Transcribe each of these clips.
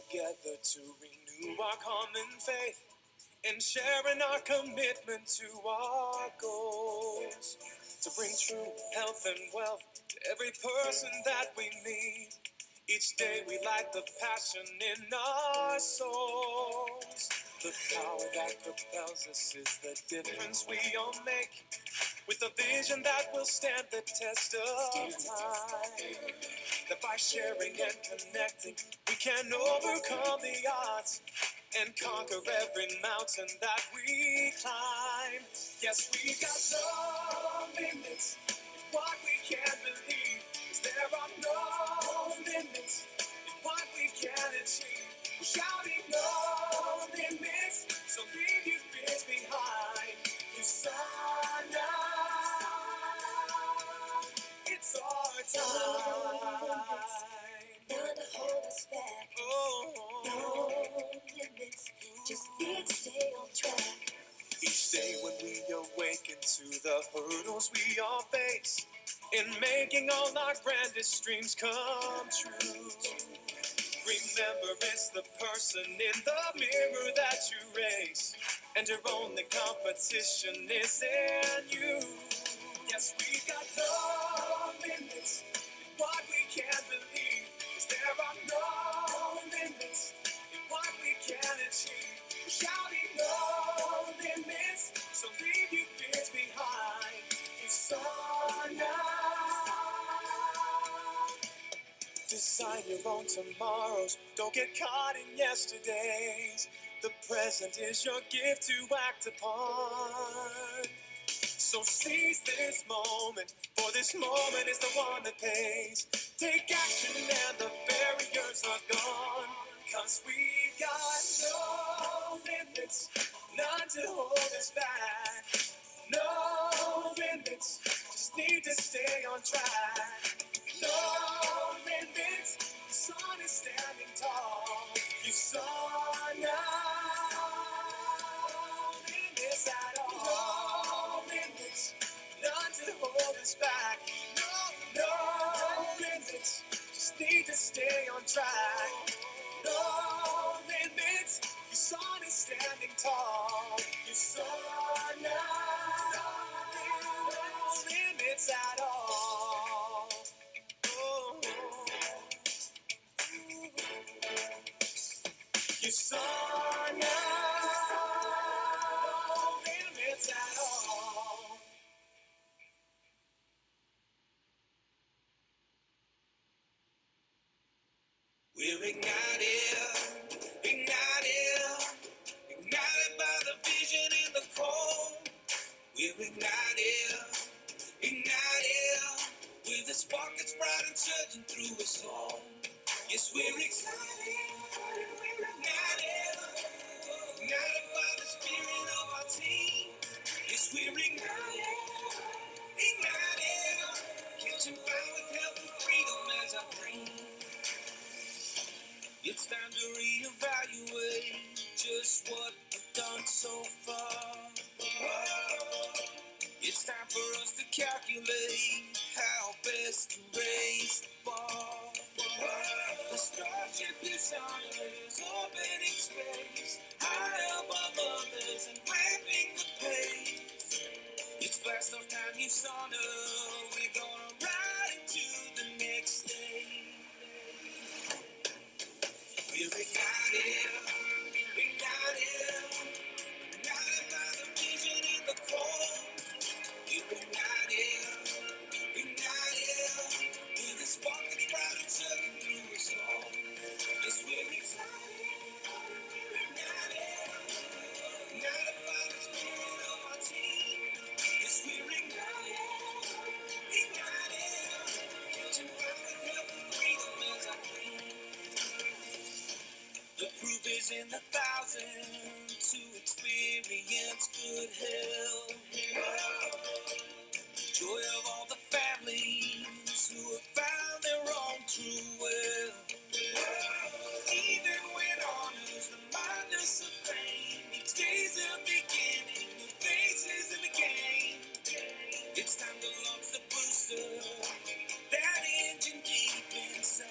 together to renew our common faith and sharing our commitment to our goals. To bring true health and wealth to every person that we meet. Each day we light the passion in our souls. The power that propels us is the difference we all make. With a vision that will stand the test of time. That by sharing and connecting, we can overcome the odds and conquer every mountain that we climb. Yes, we got no limits in what we can believe. 'Cause there are no limits in what we can achieve. We're shouting no limits, so leave your fears behind. You sign up, it's our time. None to hold us back. No limits, just need to stay on track. Each day when we awaken to the hurdles we all face, in making all our grandest dreams come true. Remember, it's the person in the mirror that you raise, and your only competition is in you. Yes, we got no limits in what we can believe. 'Cause there are no limits in what we can achieve. We're shouting no limits, so leave your fears behind. It's on now. Design your own tomorrows, don't get caught in yesterdays. The present is your gift to act upon. So seize this moment, for this moment is the one that pays. Take action and the barriers are gone. 'Cause we've got no limits, none to hold us back. No limits, just need to stay on track. No limits, the sun is standing tall. You saw now, no limits at all. No limits, none to hold us back. No limits, just need to stay on track. No limits, the sun is standing tall. You saw now, no limits at all. You saw now, no limits at all. We're ignited, ignited by the vision in the call. We're ignited, with a spark that's bright and surging through us all. Yes, we're excited, ignited by the spirit of our team. Yes, we're ignited, catching fire with health and freedom as our dream. It's time to reevaluate just what we've done so far. It's time for us to calculate how best to raise the bar. The starship Dishonored is orbiting space, high above others and ramping the pace. It's blast off time, you sauna. We're gonna ride to the next day. We're ignited by the vision in the core. We're ignited, with a spark that's bright and surging through us all. Yes, we're excited, ignited by the spirit of our team. Yes, we're ignited, catching fire with health and freedom as our dream. The proof is in the thousands to experience good health. Joy of all the families who have found their own true wealth. Even when honors remind us of pain, each day's a beginning, new faces in the game. It's time to launch the booster, that engine deep inside.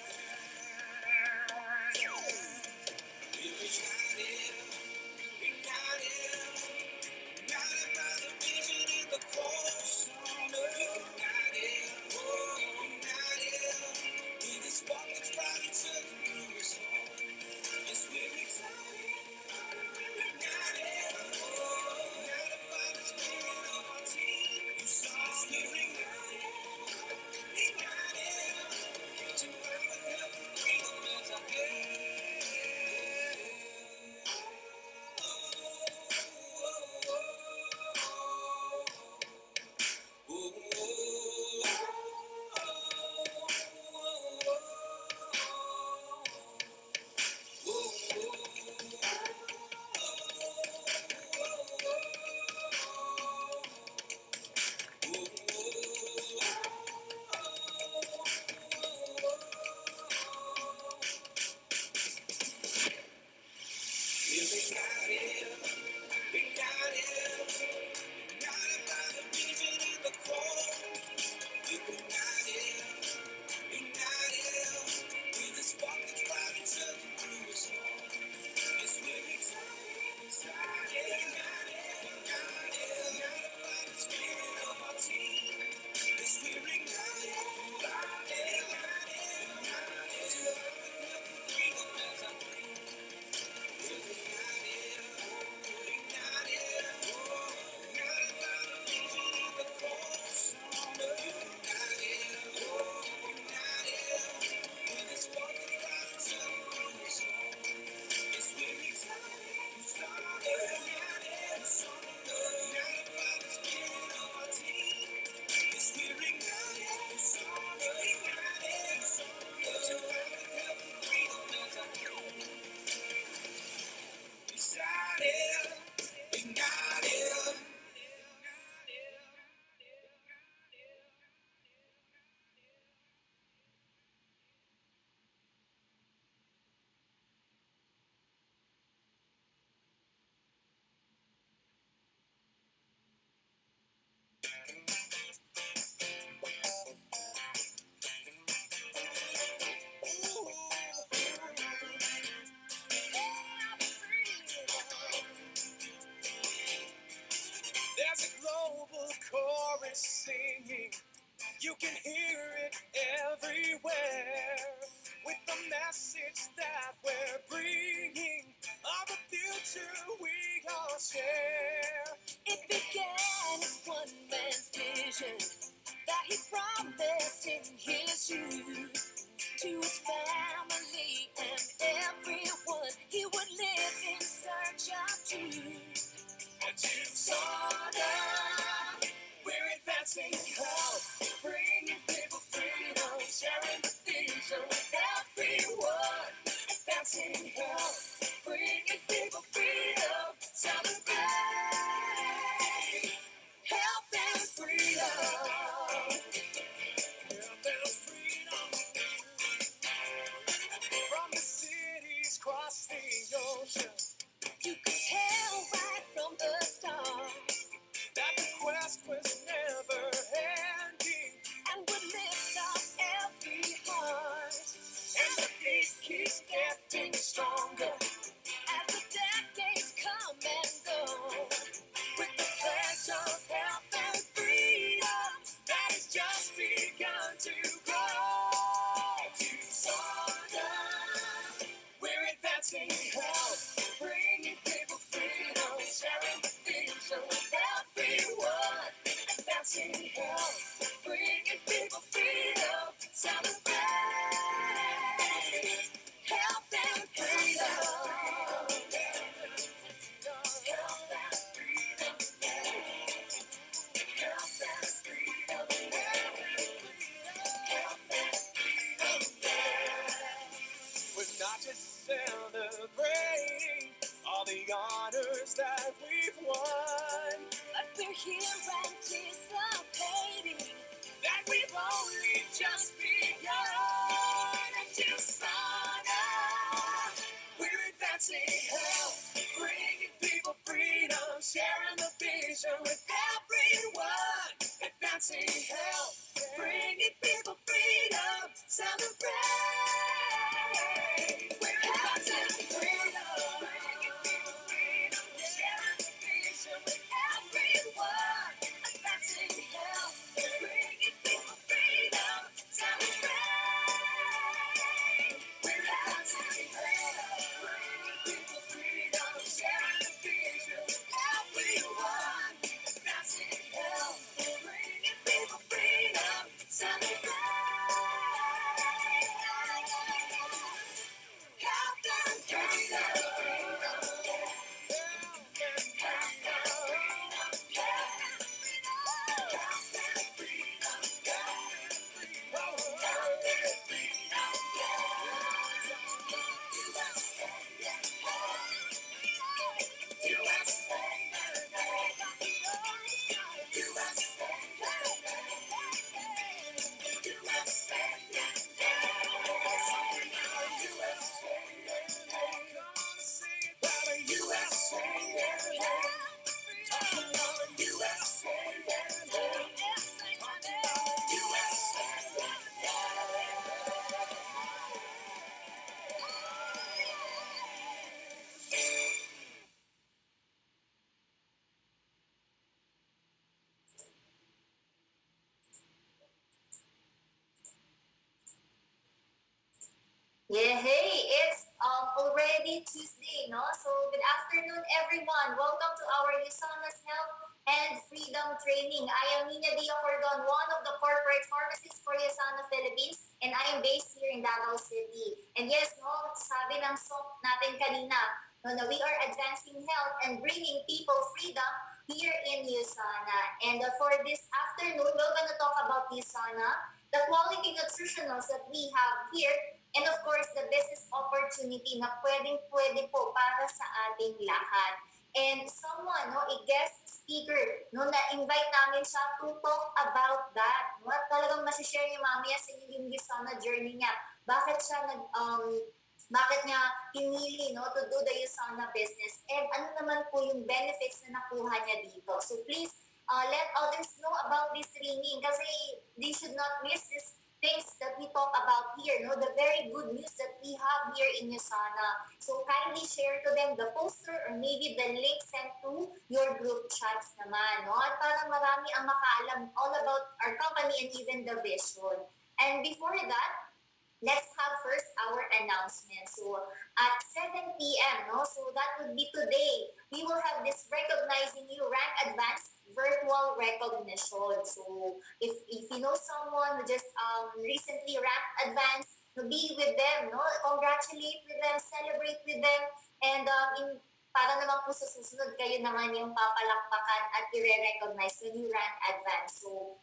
message that we're bringing of the future we all share. It began as one man's vision that he promised in his youth to his family and everyone. He would live in search of truth. And you saw that we're advancing health, bringing people freedom, sharing the vision with everyone. Advancing health, bringing people freedom, celebrate health and freedom. Health and freedom. From the cities across the ocean, you could tell right from the start that the quest was never ending and would lift up every heart. And the beat keeps getting stronger as the decades come and go. With the pledge of health and freedom that has just begun to grow. You saw that we're advancing health, bringing people freedom, sharing the vision with everyone. Advancing health, bringing people freedom, celebrate health and freedom. Health and freedom. Health and freedom. Health and freedom. We're not just celebrating all the honors that we've won, but we're here anticipating that we've only just begun. And just on us, we're advancing health, bringing people freedom, sharing the vision with everyone. Advancing health, bringing people freedom, celebrate. We're advancing freedom, bringing people freedom, sharing the vision with everyone. Advancing health, bringing people freedom, celebrate. We're advancing freedom, bringing people freedom, sharing the vision with everyone. Advancing health, bringing people freedom, celebrate. Health and freedom. Yeah, hey, it's already Tuesday, no? So good afternoon, everyone. Welcome to our Usanas Health and Freedom Training. I am Nina Dia Cordon, one of the corporate pharmacists for Usana Philippines, and I am based here in Davao City. And yes, no, sabi ng song natin kanina, no, na we are advancing health and bringing people freedom here in Usana. And for this afternoon, we're gonna talk about Usana, the quality nutritionals that we have here, and of course, the business opportunity na pwedeng-pwede po para sa ating lahat. And someone, no, a guest speaker, no, na-invite namin siya to talk about that. No? At talagang masishare niya mamaya sa inyo yung Usana journey niya. Bakit niya pinili, no, to do the Usana business? And ano naman po yung benefits na nakuha niya dito? So please, let others know about this training kasi they should not miss this things that we talk about here, no? The very good news that we have here in Usana. So kindly share to them the poster or maybe the link sent to your group chats naman, no? At para marami ang makaalam all about our company and even the vision. And before that, let's have first our announcement. So at 7 p.m., no? So that would be today. We will have this recognizing you rank advanced virtual recognition. So if you know someone who just recently ranked advanced, to be with them, no? Congratulate with them, celebrate with them, and para naman po sa susunod, kayo naman yung papalakpakan at i-recognize when you rank advanced. So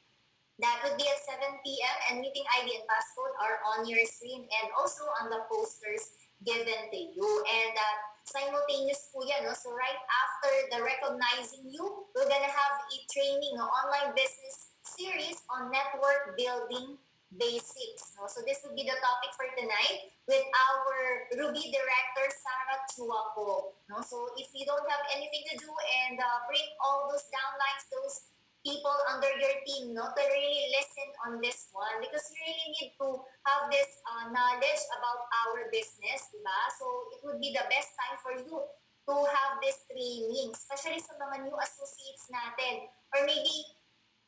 that would be at 7 p.m. and meeting ID and passcode are on your screen and also on the posters given to you. And simultaneous po yan. No? So right after the recognizing you, we're gonna have a training, no? Online business series on network building basics. No? So this would be the topic for tonight with our Ruby director, Sarah Chuaco. No? So if you don't have anything to do and bring all those downlines, those people under your team, no, to really listen on this one because you really need to have this knowledge about our business, diba? So it would be the best time for you to have this training, especially sa mga new associates natin. Or maybe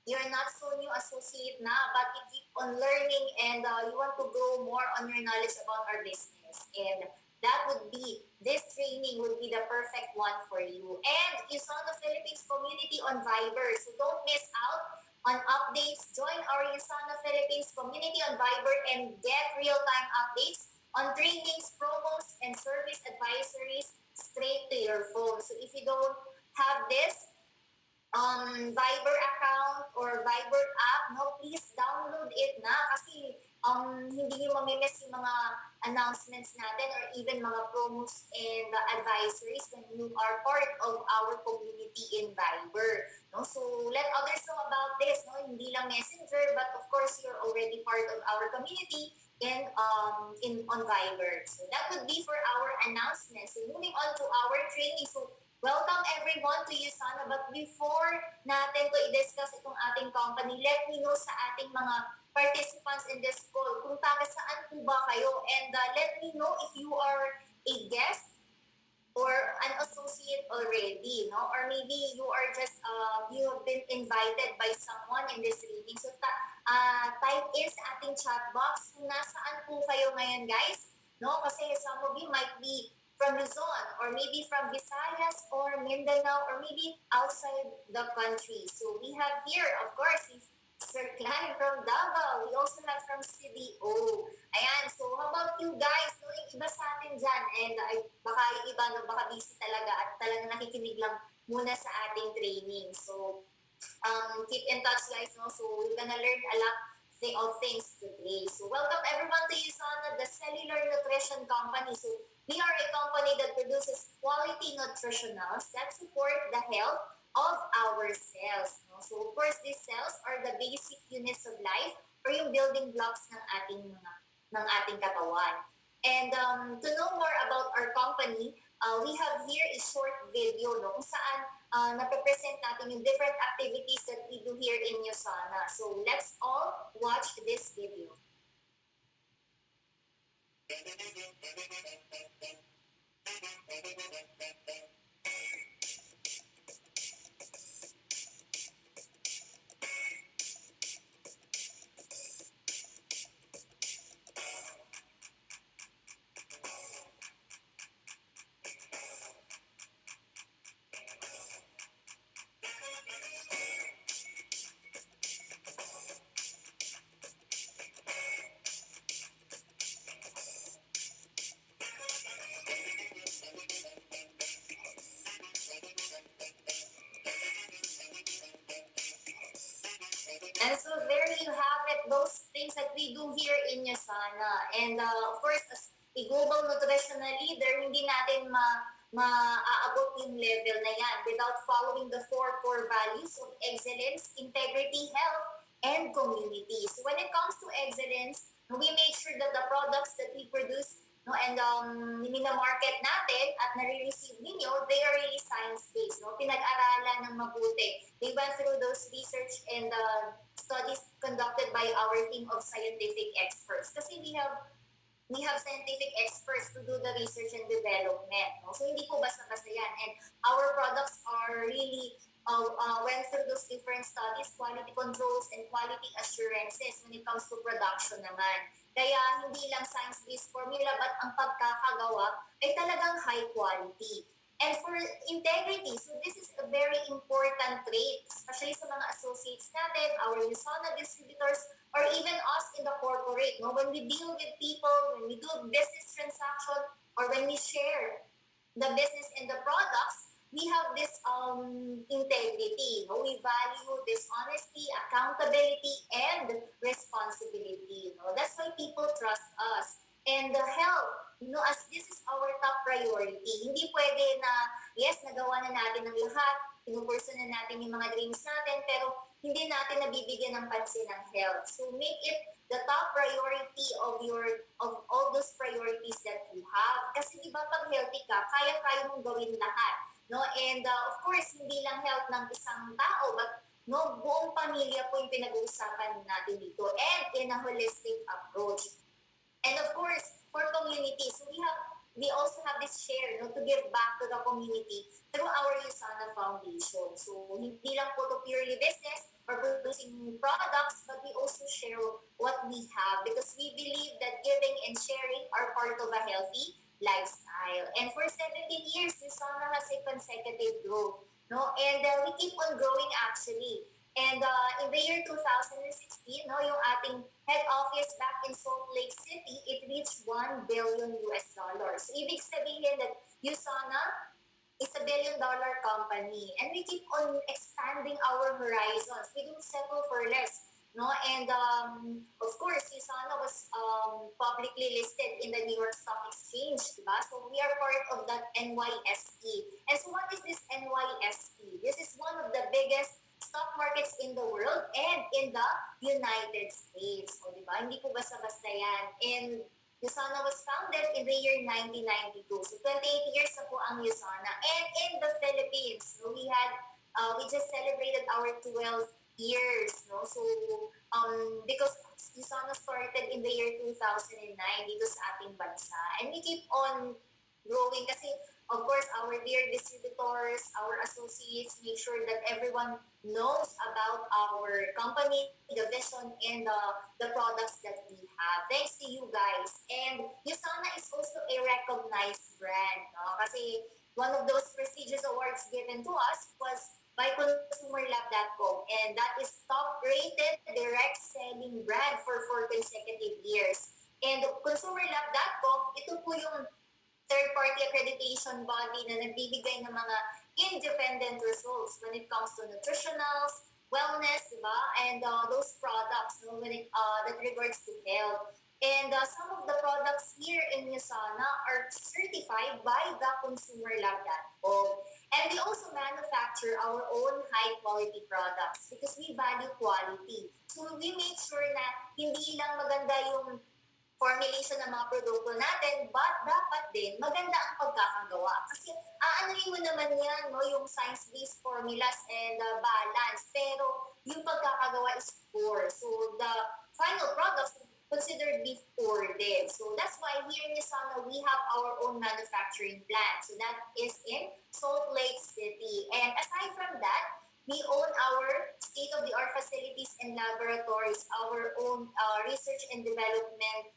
you're not so new associate na, but you keep on learning and you want to grow more on your knowledge about our business. And that would be, this training would be the perfect one for you. And you saw the Philippines community on Viber, so don't miss out on updates. Join our Usana Philippines community on Viber and get real-time updates on trainings, promos, and service advisories straight to your phone. So if you don't have this, Viber account or Viber app, no, please download it na kasi hindi nyo mamimiss yung mga announcements natin or even mga promos and advisories when you are part of our community in Viber. No? So let others know about this. No? Hindi lang messenger, but of course you're already part of our community in on Viber. So that would be for our announcements. So moving on to our training. So welcome everyone to USANA. But before natin to i-discuss itong ating company, let me know sa ating mga participants in this call kung taga saan po ba kayo. And let me know if you are a guest or an associate already, no? Or maybe you are just, you have been invited by someone in this meeting. So type in sa ating chat box kung nasaan po kayo ngayon, guys. No? Kasi some of you might be from Luzon, or maybe from Visayas, or Mindanao, or maybe outside the country. So we have here, of course, is Sir Klein from Davao. We also have from CDO. Ayan, so how about you guys? No, yung iba sa atin dyan, and baka yung iba, no, baka busy talaga at talaga nakikinig lang muna sa ating training. So keep in touch, guys. No? So we're gonna learn a lot of things today. So welcome everyone to USANA, the Cellular Nutrition Company. So we are a company that produces quality nutritionals that support the health of our cells. No? So of course, these cells are the basic units of life or yung building blocks ng ating katawan. And to know more about our company, we have here a short video, no, kung saan nape-present natin yung different activities that we do here in USANA. So let's all watch this video. And so there you have it, those things that we do here in USANA. And of course, as a global nutritional leader, hindi natin maaabot yung level na yan without following the four core values of excellence, integrity, health, and community. So when it comes to excellence, we make sure that the products that we produce, no, and market natin at nare-receive ninyo, they are really science-based. No? Pinag-aralan ng mabuti. They went through those research and studies conducted by our team of scientific experts. Kasi we have scientific experts to do the research and development. No? So hindi po basta-basta yan. And our products are really went through those different studies, quality controls and quality assurances when it comes to production naman. Kaya hindi lang science-based formula but ang pagkakagawa ay talagang high quality. And for integrity, so this is a very important trait, especially sa mga associates natin, our USANA distributors, or even us in the corporate. No? When we deal with people, when we do business transaction, or when we share the business and the products, we have this integrity. No? We value this honesty, accountability, and responsibility. No? That's why people trust us. And the health, as this is our top priority, hindi pwede na, yes, nagawa na natin ang lahat, pinupurso na natin yung mga dreams natin, pero hindi natin nabibigyan ng pansin ng health. So make it the top priority of all those priorities that you have. Kasi di ba pag healthy ka, kaya-kaya mong gawin lahat. No? And of course, hindi lang health ng isang tao, but no, buong pamilya po yung pinag-uusapan natin dito. And in a holistic approach. And of course, for community, so we also have this share, no, to give back to the community through our USANA Foundation. So hindi lang po to purely business or producing products, but we also share what we have because we believe that giving and sharing are part of a healthy lifestyle. And for 17 years, USANA has a consecutive growth, no, and we keep on growing actually. And in the year 2016, no, yung ating head office back in Salt Lake City, it reached $1 billion US. So, ibig sabihin that USANA is a $1 billion company. And we keep on expanding our horizons. We don't settle for less. No? And of course, USANA was publicly listed in the New York Stock Exchange. Diba? So we are part of that NYSE. And so what is this NYSE? This is one of the biggest stock markets in the world and in the United States. O, diba? Hindi po basta-basta yan. And USANA was founded in the year 1992. So 28 years na po ang USANA. And in the Philippines, so we just celebrated our 12 years. No? So because USANA started in the year 2009 dito sa ating bansa. And we keep on growing kasi of course our dear distributors, our associates make sure that everyone knows about our company, the vision, and the products that we have. Thanks to you guys. And USANA is also a recognized brand. No? Kasi one of those prestigious awards given to us was by ConsumerLab.com, and that is top-rated direct selling brand for 4 consecutive years. And ConsumerLab.com, ito po yung third-party accreditation body na nagbibigay ng mga independent results when it comes to nutritionals, wellness, diba? And those products, no, when that regards to health. And some of the products here in USANA are certified by the ConsumerLab.com. And we also manufacture our own high-quality products because we value quality. So we make sure na hindi lang maganda yung formulation ng mga produkto natin, but dapat din maganda ang pagkakagawa. Kasi aanuhin mo naman yan, no, yung science-based formulas and balance, pero yung pagkakagawa is poor. So the final products considered be poor din. So that's why here in USANA, we have our own manufacturing plant. So that is in Salt Lake City. And aside from that, we own our state-of-the-art facilities and laboratories, our own research and development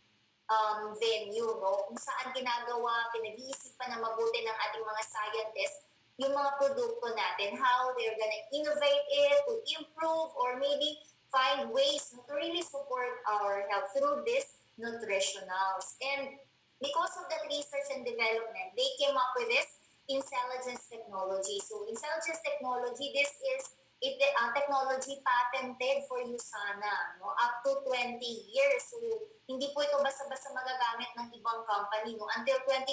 venue, no? Kung saan ginagawa, pinag-iisipan na mabuti ng ating mga scientists yung mga produkto natin, how they're gonna innovate it, to improve, or maybe find ways to really support our health through these nutritionals. And because of that research and development, they came up with this intelligence technology. So intelligence technology, this is technology patented for USANA, no? Up to 20 years. So hindi po ito basta-basta magagamit ng ibang company. No? Until 2040,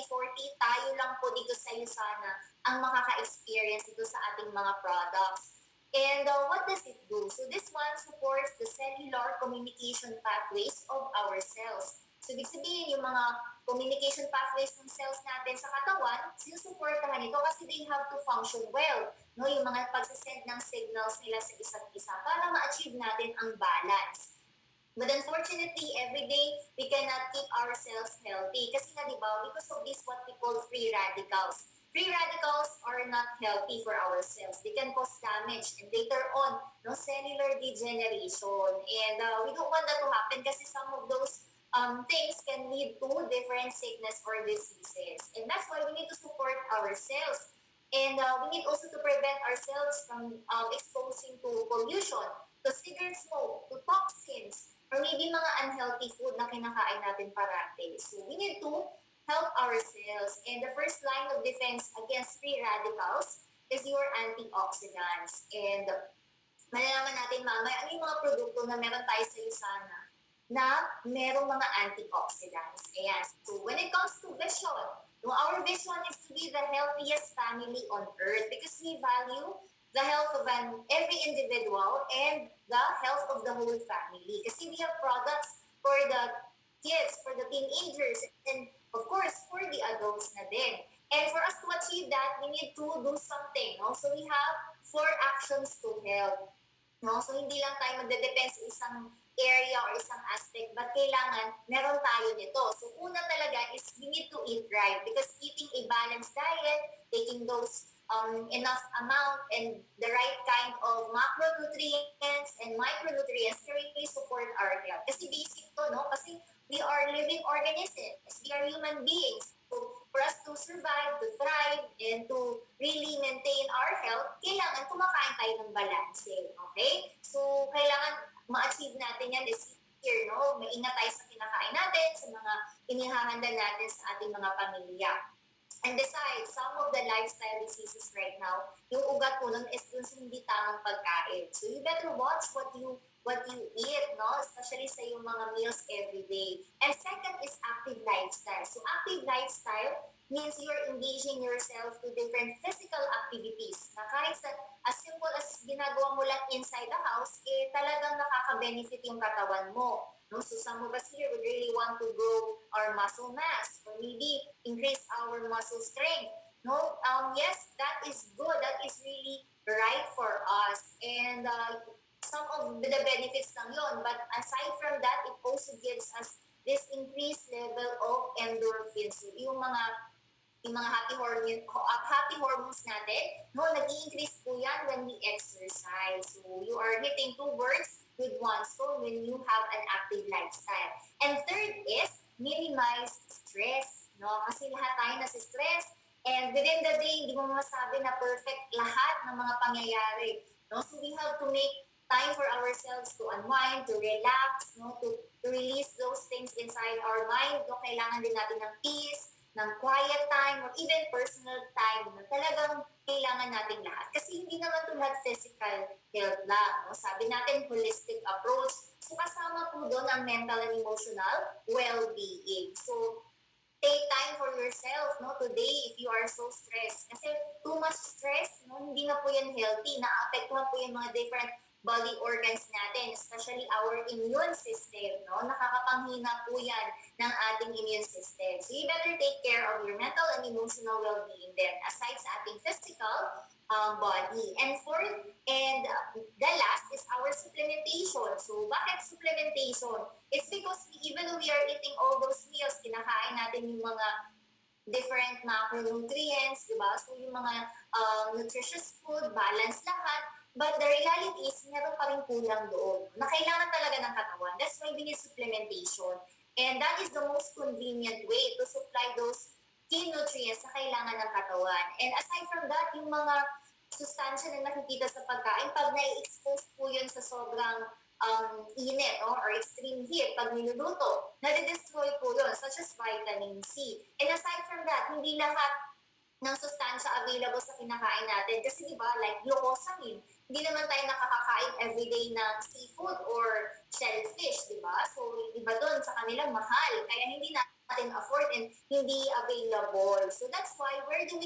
tayo lang po dito sa USANA ang makaka-experience dito sa ating mga products. And what does it do? So this one supports the cellular communication pathways of our cells. So ibig sabihin yung mga communication pathways ng cells natin sa katawan, sinusuportahan ito kasi they have to function well. No? Yung mga pagsasend ng signals nila sa isa't isa para ma-achieve natin ang balance. But unfortunately, every day, we cannot keep ourselves healthy. Kasi nga, di ba, because of this what we call free radicals. free radicals are not healthy for our cells. They can cause damage and later on, no, cellular degeneration. And we don't want that to happen kasi some of those things can lead to different sickness or diseases. And that's why we need to support ourselves. And we need also to prevent ourselves from exposing to pollution, to cigarette smoke, to toxins, or maybe mga unhealthy food na kinakain natin parati. So we need to help ourselves. And the first line of defense against free radicals is your antioxidants. And malalaman natin mamaya ano yung mga produkto na meron tayo sa Usana na merong mga antioxidants. Ayan. So when it comes to vision, no, our vision is to be the healthiest family on earth because we value the health of every individual and the health of the whole family. Kasi we have products for the kids, for the teenagers, and of course, for the adults na din. And for us to achieve that, we need to do something. No? So we have 4 actions to help. No? So hindi lang tayo magdedepend sa isang area or isang aspect, but kailangan meron tayo nito. So una talaga is we need to eat right because eating a balanced diet, taking those enough amount and the right kind of macronutrients and micronutrients to really support our health. Kasi basic to, no? Kasi we are living organisms. We are human beings. So for us to survive, to thrive, and to really maintain our health, kailangan kumakain tayo ng balance. Okay? So kailangan ma-achieve natin yan this year, no? Maingat tayo sa kinakain natin, sa mga inihahanda natin sa ating mga pamilya. And besides, some of the lifestyle diseases right now, yung ugat po nun is dun sa hindi tamang pagkain. So you better watch what you eat, no? Especially sa yung mga meals every day. And second is active lifestyle. So active lifestyle means you're engaging yourself to different physical activities na kahit sa as simple as ginagawa mo lang inside the house, talagang nakaka-benefit yung katawan mo. No? So some of us here would really want to grow our muscle mass or maybe increase our muscle strength. No, yes, that is good. That is really right for us. And some of the benefits lang yun. But aside from that, it also gives us this increased level of endorphins. So yung mga happy hormones natin, no, nag-i-increase po yan when we exercise. So you are hitting 2 birds with 1 stone when you have an active lifestyle. And third is minimize stress, no? Kasi lahat tayo nasa-stress and within the day, hindi mo masabi na perfect lahat ng mga pangyayari, no? So we have to make time for ourselves to unwind, to relax, no, to release those things inside our mind. No, kailangan din natin ng peace, ng quiet time, or even personal time na talagang kailangan natin lahat. Kasi hindi naman ito lahat physical health lang. No? Sabi natin, holistic approach. So kasama po doon ang mental and emotional well-being. So take time for yourself, no, today if you are so stressed. Kasi too much stress, no, hindi na po yan healthy. Na-apektuhan po yung mga different body organs natin, especially our immune system, no? Nakakapanghina po yan ng ating immune system. So you better take care of your mental and emotional well-being then, aside sa ating physical body. And fourth, and the last is our supplementation. So bakit supplementation? It's because even though we are eating all those meals, kinakain natin yung mga different macronutrients, di ba? So yung mga nutritious food, balanced lahat. But the reality is, meron pa rin kulang doon na kailangan talaga ng katawan. That's why we need supplementation. And that is the most convenient way to supply those key nutrients na kailangan ng katawan. And aside from that, yung mga sustansya na nakikita sa pagkain, pag na-expose po yun sa sobrang init or extreme heat, pag niluluto, nade-destroy po yun, such as vitamin C. And aside from that, hindi lahat ng sustansya available sa kinakain natin. Kasi di ba, like glucosamine, hindi naman tayo nakakakain everyday ng seafood or shellfish, di ba? So, iba doon sa kanila mahal. Kaya hindi natin afford and hindi available. So that's why, where do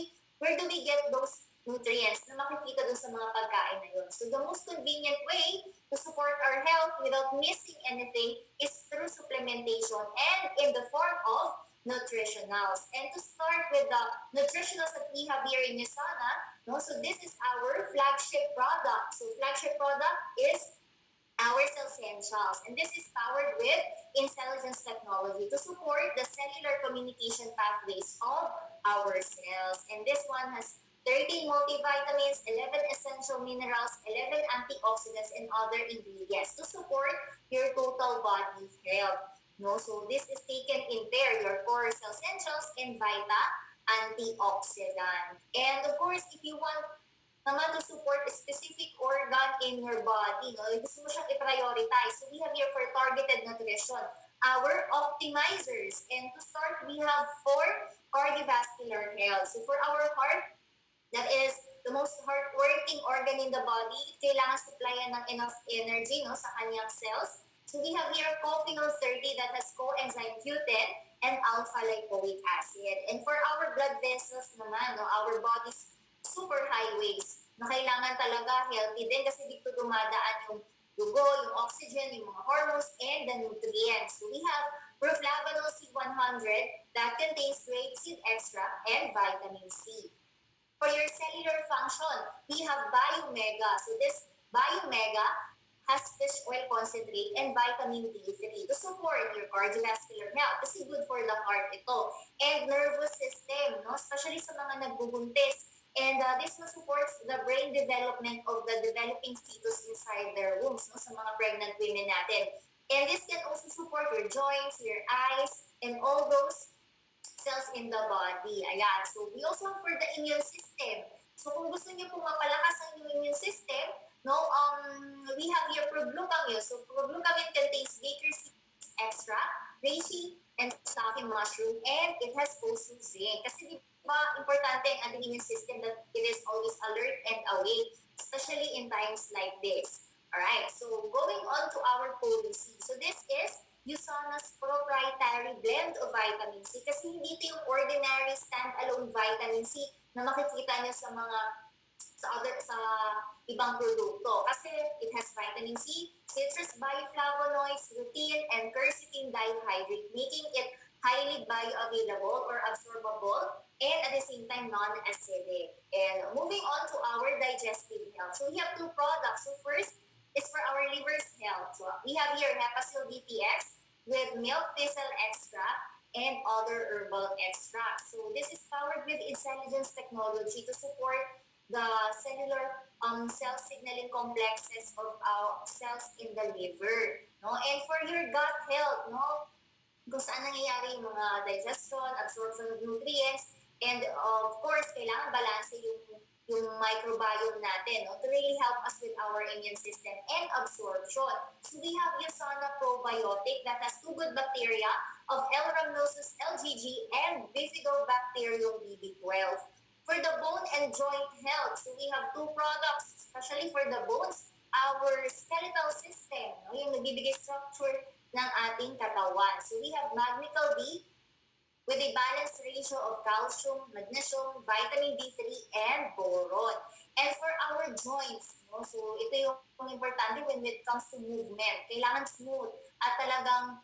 we get those nutrients na makikita doon sa mga pagkain na yun? So the most convenient way to support our health without missing anything is through supplementation and in the form of nutritionals. And to start with the nutritionals that we have here in Usana, no, so this is our flagship product. So flagship product is our cell essentials. And this is powered with intelligence technology to support the cellular communication pathways of our cells. And this one has 13 multivitamins, 11 essential minerals, 11 antioxidants, and other ingredients to support your total body health. No, so this is taken in pair your core cell essentials and Vita antioxidant. And of course, if you want naman to support a specific organ in your body, no? Gusto mo siyang i-prioritize. So we have here for targeted nutrition, our optimizers. And to start, we have for cardiovascular health. So for our heart, that is the most hardworking organ in the body. Kailangan supplyan ng enough energy no, sa kanyang cells. So we have here Coffenol 30 that has coenzyme Q10 and alpha lipoic acid. And for our blood vessels naman, no, our body's super highways na kailangan talaga healthy din kasi dito dumadaan yung dugo, yung oxygen, yung mga hormones, and the nutrients. So we have Proflavanol C100 that contains grape seed extract and vitamin C. For your cellular function, we have Biomega. So this Biomega has fish oil concentrate and vitamin D3 to support your cardiovascular health kasi good for the heart ito. And nervous system, no? Especially sa mga nagbubuntis. And this one supports the brain development of the developing fetus inside their wombs, no? Sa mga pregnant women natin. And this can also support your joints, your eyes, and all those cells in the body. Ayan. So, we also have for the immune system. So, kung gusto niyo pong mapalakas ang inyong immune system, no, we have here problucamine. So, problucamine contains baker's extract, reishi, and stocking mushroom, and it has also zinc. Kasi di ba, importante ang ating immune system that it is always alert and awake, especially in times like this. Alright, so going on to our policy. So, this is Usana's proprietary blend of vitamin C kasi hindi ito yung ordinary standalone vitamin C na makikita niyo sa mga sa ibang produkto kasi it has vitamin C, citrus bioflavonoids, lutein, and quercetin dihydrate, making it highly bioavailable or absorbable and at the same time non-acidic. And moving on to our digestive health. So we have two products. So first is for our liver's health. So we have here Hepasil DPX with milk thistle extract and other herbal extracts. So this is powered with intelligence technology to support the cellular cell signaling complexes of our cells in the liver. No? And for your gut health, no? Kung saan nangyayari yung mga digestion, absorption of nutrients, and of course, kailangan balance yung microbiome natin no, to really help us with our immune system and absorption. So we have Usana Probiotic that has two good bacteria of L. rhamnosus LGG and Bifidobacterium BB12. For the bone and joint health, so we have two products, especially for the bones, our skeletal system, no, yung nagbibigay structure ng ating katawan. So we have Magnical B with a balanced ratio of calcium, magnesium, vitamin D3, and boron. And for our joints, no, so ito yung importante when it comes to movement. Kailangan smooth at talagang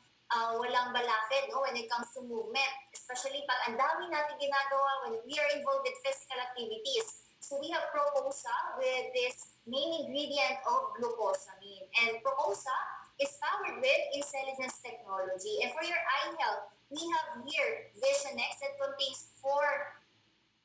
walang balakid no, when it comes to movement. Especially pag ang dami natin ginagawa when we are involved with physical activities. So we have Proposa with this main ingredient of glucosamine. And Proposa is powered with intelligence technology. And for your eye health, we have here Visionex that contains 4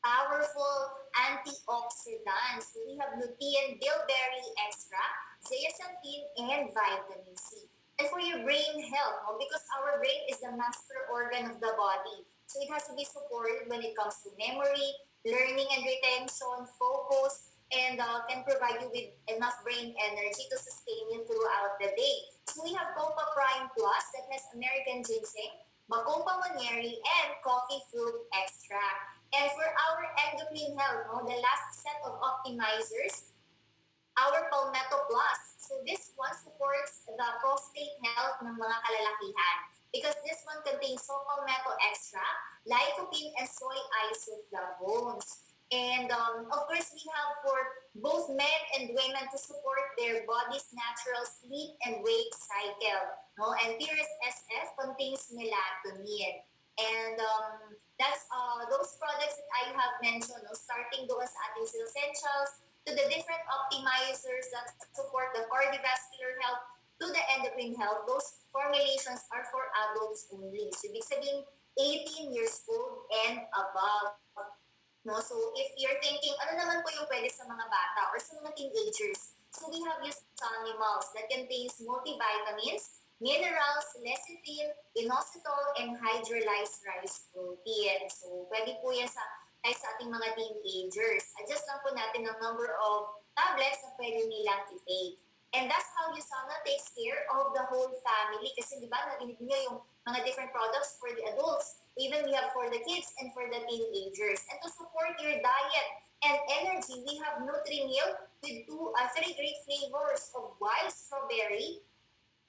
powerful antioxidants. So we have lutein, bilberry extract, zeaxanthin, and vitamin C. And for your brain health, no, because our brain is the master organ of the body. So it has to be supported when it comes to memory, learning and retention, focus, and can provide you with enough brain energy to sustain you throughout the day. So we have Copa Prime Plus that has American ginseng, Bacopa monnieri, and coffee fruit extract. And for our endocrine health, no, the last set of optimizers, our Palmetto Plus. So this one supports the prostate health ng mga kalalakihan because this one contains saw palmetto extract, lycopene, and soy isoflavones. And of course, we have for both men and women to support their body's natural sleep and wake cycle. No? And Purus SF contains melatonin. And that's those products that I have mentioned, no? Starting doon sa ating essentials, to the different optimizers that support the cardiovascular health to the endocrine health, those formulations are for adults only. So, ibig sabihin, 18 years old and above. No? So, if you're thinking, ano naman po yung pwede sa mga bata or sa mga teenagers? So, we have animals that contains multivitamins, minerals, lecithin, inositol, and hydrolyzed rice protein. So, pwede po yan sa ating mga teenagers. Adjust lang po natin ang number of tablets na pwede nilang i-take. And that's how USANA takes care of the whole family. Kasi di ba, narinig nyo yung mga different products for the adults. Even we have for the kids and for the teenagers. And to support your diet and energy, we have Nutri-Meal with three great flavors of wild strawberry,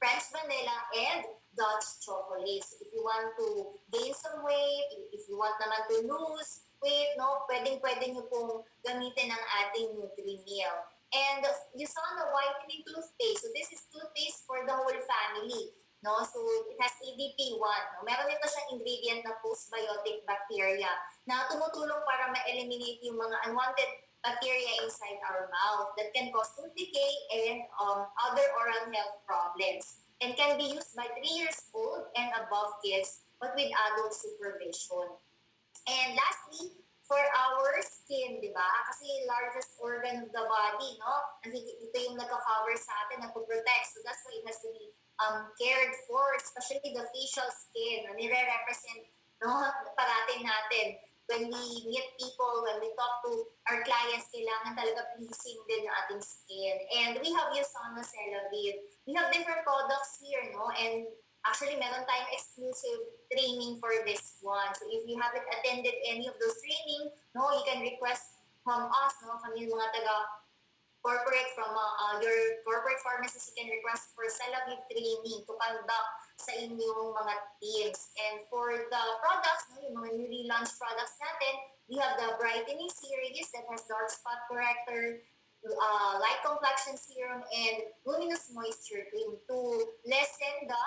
French vanilla, and Dutch chocolate. So if you want to gain some weight, if you want naman to lose weight, no, pwedeng-pwede nyo pong gamitin ang ating Nutri-Meal. And you saw the whitening toothpaste. So this is toothpaste for the whole family. No? So it has ADP1. No? Meron ito siyang ingredient na postbiotic bacteria na tumutulong para ma-eliminate yung mga unwanted bacteria inside our mouth that can cause tooth decay and other oral health problems, and can be used by 3 years old and above kids, but with adult supervision. And lastly, for our skin, di ba? Kasi largest organ of the body, no? Ito yung nagka-cover sa atin, nagpo-protect. So that's why it has to be cared for, especially the facial skin, na nire-represent, no? Parating natin. When we meet people, when we talk to our clients, kailangan talaga pleasing din yung ating skin. And we have Usana Celavir. We have different products here, no? And actually, meron tayong exclusive training for this one. So if you haven't attended any of those training, no, you can request from us, no? Kami yung mga corporate from your corporate pharmacist, you can request for Celavir training to conduct sa inyong mga teams. And for the products, no, yung mga newly launched products natin, we have the brightening series that has dark spot corrector, light complexion serum, and luminous moisture cream to lessen the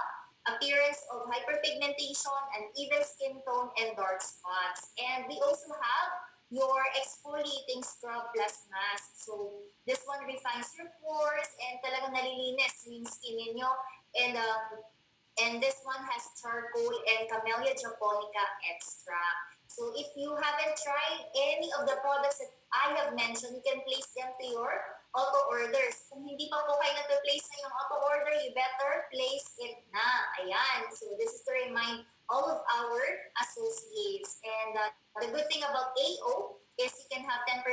appearance of hyperpigmentation and even skin tone and dark spots. And we also have your exfoliating scrub plus mask. So this one refines your pores and talagang nalilinis yung skin ninyo. And this one has charcoal and Camellia japonica extract. So if you haven't tried any of the products that I have mentioned, you can place them to your auto orders. Kung hindi pa po kayo nag-place na yung auto order, you better place it na. Ayan. So this is to remind all of our associates. And the good thing about AO is you can have 10%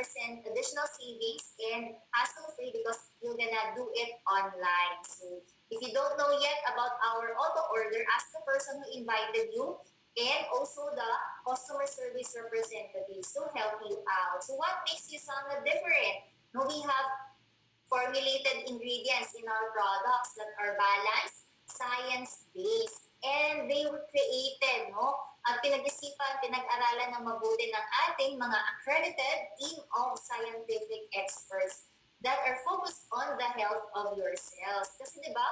additional savings and hassle-free because you're gonna do it online. So if you don't know yet about our auto order, ask the person who invited you and also the customer service representatives to help you out. So what makes Usana different? No, we have formulated ingredients in our products that are balanced, science-based, and they were created, no? At pinag-isipan, pinag-aralan ng mabuti ng ating mga accredited team of scientific experts that are focused on the health of your cells. Kasi di ba,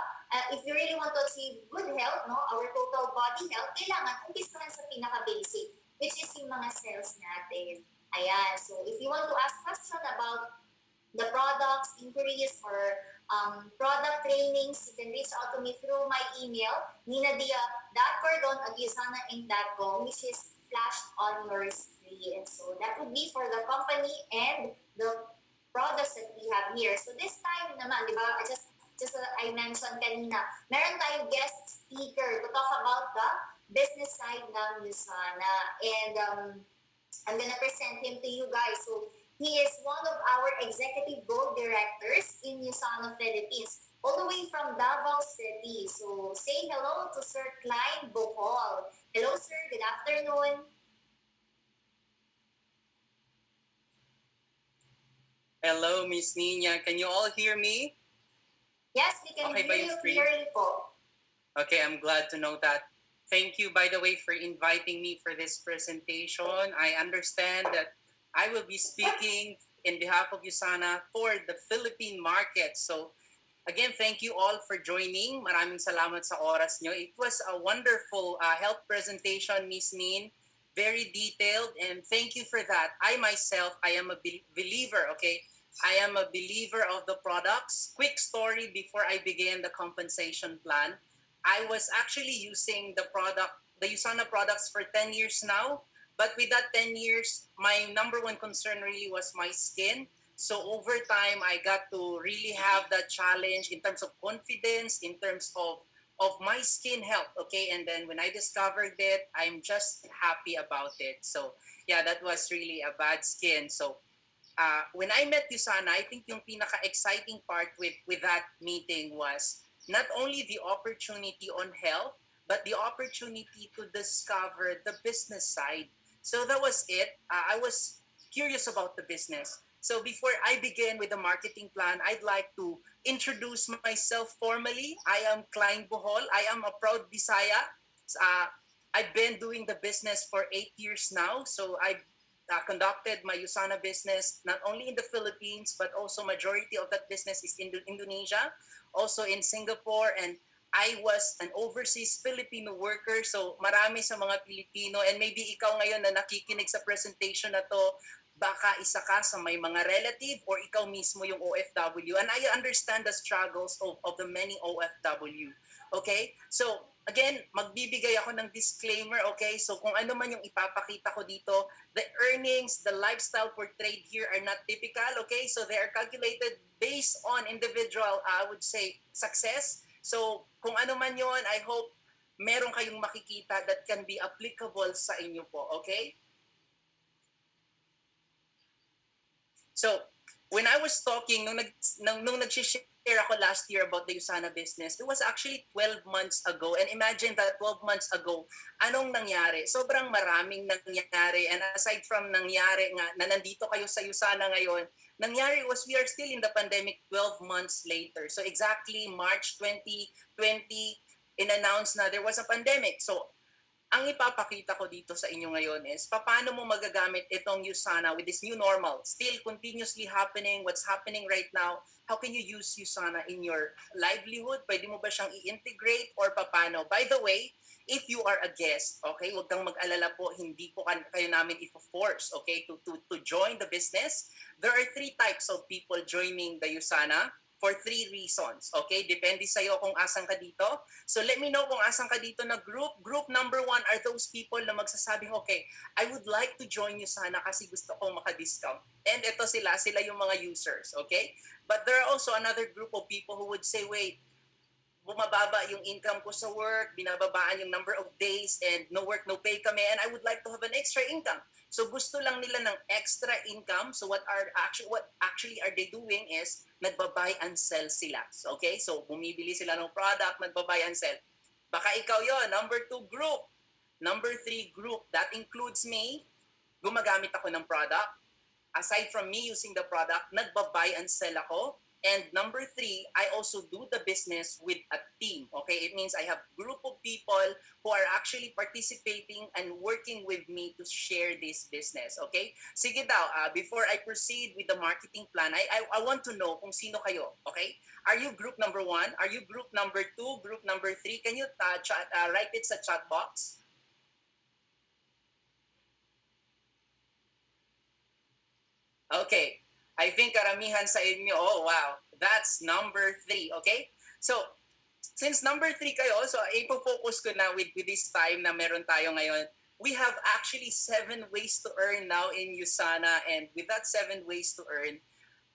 if you really want to achieve good health, no, our total body health, kailangan umpisahan sa pinaka-basic, which is yung mga cells natin. Ayan, so if you want to ask question about the products, inquiries, or product trainings, you can reach out to me through my email, ninadia.cordon@usanainc.com, which is flashed on your screen. So that would be for the company and the products that we have here. So this time naman, di ba, just I mentioned kanina, meron tayong guest speaker to talk about the business side ng Usana. And I'm gonna present him to you guys. So he is one of our executive board directors in Usana, Philippines, all the way from Davao City. So say hello to Sir Klein Bohol. Hello, sir. Good afternoon. Hello, Miss Nina. Can you all hear me? Yes, we can hear you clearly po. Okay, I'm glad to know that. Thank you, by the way, for inviting me for this presentation. I understand that I will be speaking in behalf of Usana for the Philippine market. So, again, thank you all for joining. Maraming salamat sa oras nyo. It was a wonderful health presentation, Miss Nin. Very detailed, and thank you for that. I myself, I am a believer, okay? I am a believer of the products. Quick story before I began the compensation plan. I was actually using the USANA products for 10 years now. But with that 10 years, my number one concern really was my skin. So over time, I got to really have that challenge in terms of confidence, in terms of my skin health. Okay, and then when I discovered it, I'm just happy about it. So yeah, that was really a bad skin. So when I met you, Sana, I think yung pinaka-exciting part with that meeting was not only the opportunity on health, but the opportunity to discover the business side. So that was it. I was curious about the business. So before I begin with the marketing plan, I'd like to introduce myself formally. I am Klein Bohol. I am a proud Bisaya. Uh, I've been doing the business for 8 years now. So I conducted my Usana business not only in the Philippines but also majority of that business is in Indonesia, also in Singapore, and I was an overseas Filipino worker. So marami sa mga Pilipino, and maybe ikaw ngayon na nakikinig sa presentation na to, baka isa ka sa may mga relative or ikaw mismo yung OFW. And I understand the struggles of the many OFW. Okay? So, again, magbibigay ako ng disclaimer, okay? So, kung ano man yung ipapakita ko dito, the earnings, the lifestyle portrayed here are not typical, okay? So, they are calculated based on individual, I would say, success. So, kung ano man yon, I hope meron kayong makikita that can be applicable sa inyo po, okay? So, when I was talking, nung nag-share ako last year about the Usana business, it was actually 12 months ago. And imagine that 12 months ago, anong nangyari? Sobrang maraming nangyari. And aside from nangyari nga, na nandito kayo sa Usana ngayon, nangyari was we are still in the pandemic 12 months later. So exactly March 2020, in-announce na there was a pandemic. So ang ipapakita ko dito sa inyo ngayon is paano mo magagamit itong Usana with this new normal. Still continuously happening, what's happening right now, how can you use Usana in your livelihood? Pwede mo ba siyang i-integrate or paano? By the way, if you are a guest, okay, huwag kang mag-alala po, hindi po kayo namin i-force, okay, to join the business. There are 3 types of people joining the Usana for 3 reasons. Okay? Depende sa'yo kung asan ka dito. So let me know kung asan ka dito na group. Group number 1 are those people na magsasabing, okay, I would like to join you sana kasi gusto kong maka-discount. And ito sila yung mga users. Okay? But there are also another group of people who would say, wait, bumababa yung income ko sa work, binababaan yung number of days, and no work, no pay kami, and I would like to have an extra income. So gusto lang nila ng extra income. So what actually are they doing is nagba-buy and sell sila. So, okay? So bumibili sila ng product, nagba-buy and sell. Baka ikaw yon, number 2 group. Number 3 group, that includes me. Gumagamit ako ng product. Aside from me using the product, nagba-buy and sell ako. And number 3, I also do the business with a team. Okay, it means I have group of people who are actually participating and working with me to share this business. Okay, sige daw, before I proceed with the marketing plan, I want to know kung sino kayo. Okay, are you group number 1? Are you group number 2? Group number 3? Can you write it sa chat box? Okay. I think karamihan sa inyo, oh wow, that's number 3, okay? So, since number 3 kayo, so ipo-focus ko na with this time na meron tayo ngayon, we have actually 7 ways to earn now in Usana, and with that 7 ways to earn,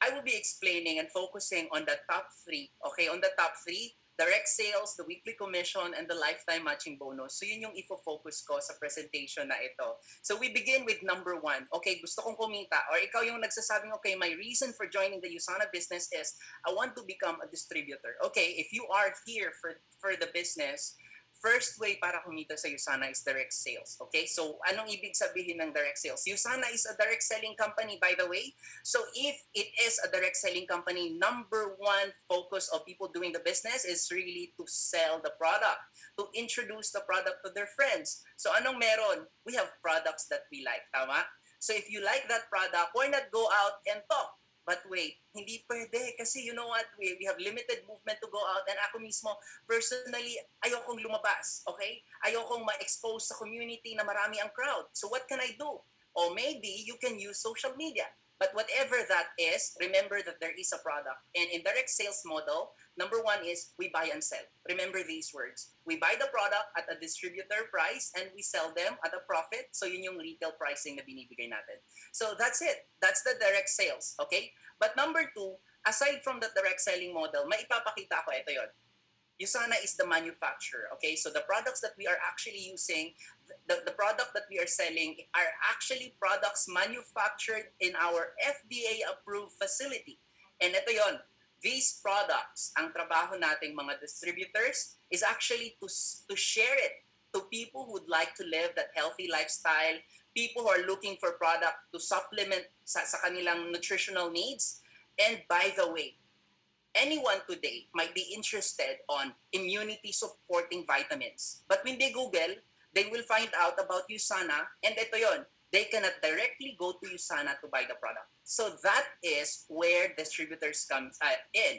I will be explaining and focusing on the top 3, okay? On the top 3, direct sales, the weekly commission, and the lifetime matching bonus. So yun yung ifo-focus ko sa presentation na ito. So we begin with number 1. Okay, gusto kong kumita. Or ikaw yung nagsasabing, okay, my reason for joining the Usana business is I want to become a distributor. Okay, if you are here for the business, first way para kumita sa Usana is direct sales. Okay? So, anong ibig sabihin ng direct sales? Usana is a direct selling company, by the way. So, if it is a direct selling company, number 1 focus of people doing the business is really to sell the product, to introduce the product to their friends. So, anong meron? We have products that we like. Tama? So, if you like that product, why not go out and talk? But wait, hindi pwede kasi you know what, we have limited movement to go out, and ako mismo, personally, ayokong lumabas, okay? Ayokong ma-expose sa community na marami ang crowd. So what can I do? Or maybe you can use social media. But whatever that is, remember that there is a product. And in direct sales model, number one is we buy and sell. Remember these words. We buy the product at a distributor price and we sell them at a profit. So yun yung retail pricing na binibigay natin. So that's it. That's the direct sales. Okay? But number two, aside from the direct selling model, maipapakita ko, ito yon. USANA is the manufacturer. Okay, so the products that we are actually using, the product that we are selling are actually products manufactured in our FDA-approved facility. And ito yon, these products, ang trabaho nating mga distributors is actually to share it to people who would like to live that healthy lifestyle, people who are looking for product to supplement sa kanilang nutritional needs. And by the way, anyone today might be interested on immunity supporting vitamins. But when they Google, they will find out about USANA, and ito yon, they cannot directly go to USANA to buy the product. So that is where distributors come in.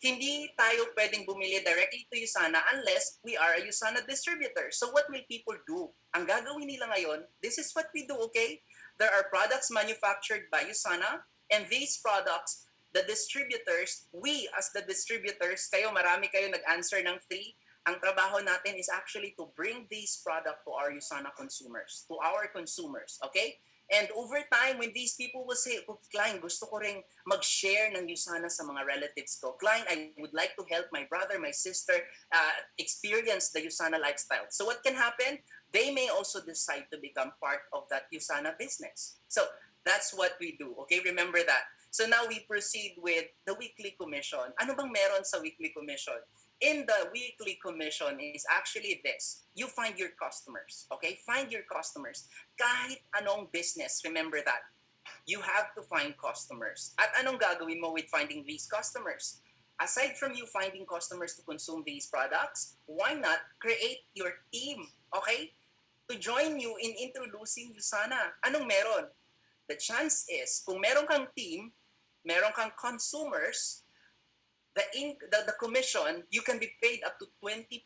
Hindi tayo pwedeng bumili directly to USANA unless we are a USANA distributor. So what will people do? Ang gagawin nila ngayon, this is what we do, okay? There are products manufactured by USANA, and these products, the distributors, we as the distributors, marami kayo nag-answer ng 3. Ang trabaho natin is actually to bring this product to our USANA consumers, to our consumers, okay? And over time, when these people will say, oh, Klein, gusto ko ring mag-share ng USANA sa mga relatives ko. Klein, I would like to help my brother, my sister experience the USANA lifestyle. So what can happen? They may also decide to become part of that USANA business. So that's what we do, okay? Remember that. So now we proceed with the weekly commission. Ano bang meron sa weekly commission? In the weekly commission is actually this. You find your customers, okay? Find your customers. Kahit anong business, remember that. You have to find customers. At anong gagawin mo with finding these customers? Aside from you finding customers to consume these products, why not create your team, okay? To join you in introducing USANA. Anong meron? The chance is, kung meron kang team, meron kang consumers, the commission, you can be paid up to 20%.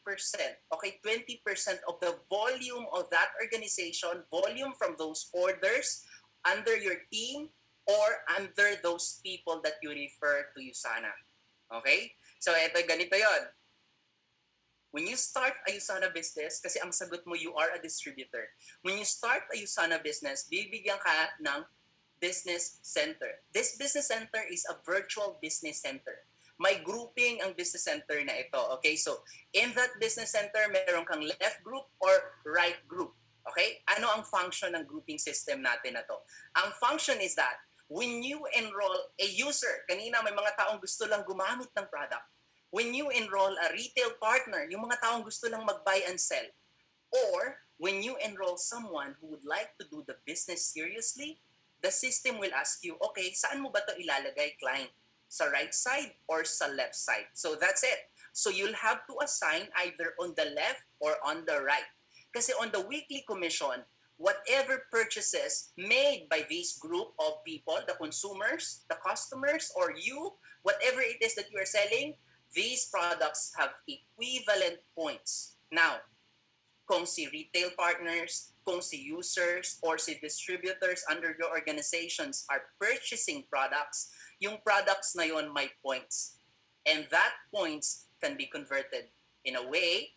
Okay, 20% of the volume of that organization, volume from those orders under your team or under those people that you refer to USANA. Okay? So ito, ganito yon. When you start a USANA business, kasi ang sagot mo, you are a distributor. When you start a USANA business, bibigyan ka ng business center. This business center is a virtual business center. May grouping ang business center na ito. Okay, so in that business center, meron kang left group or right group. Okay, ano ang function ng grouping system natin na to? Ang function is that when you enroll a user, kanina may mga taong gusto lang gumamit ng product. When you enroll a retail partner, yung mga taong gusto lang mag-buy and sell. Or when you enroll someone who would like to do the business seriously, the system will ask you, okay, saan mo ba ito ilalagay, client? Sa right side or sa left side? So that's it. So you'll have to assign either on the left or on the right. Kasi on the weekly commission, whatever purchases made by this group of people, the consumers, the customers, or you, whatever it is that you are selling, these products have equivalent points. Now, kung si retail partners, kung si users, or si distributors under your organizations are purchasing products, yung products na yon may points. And that points can be converted in a way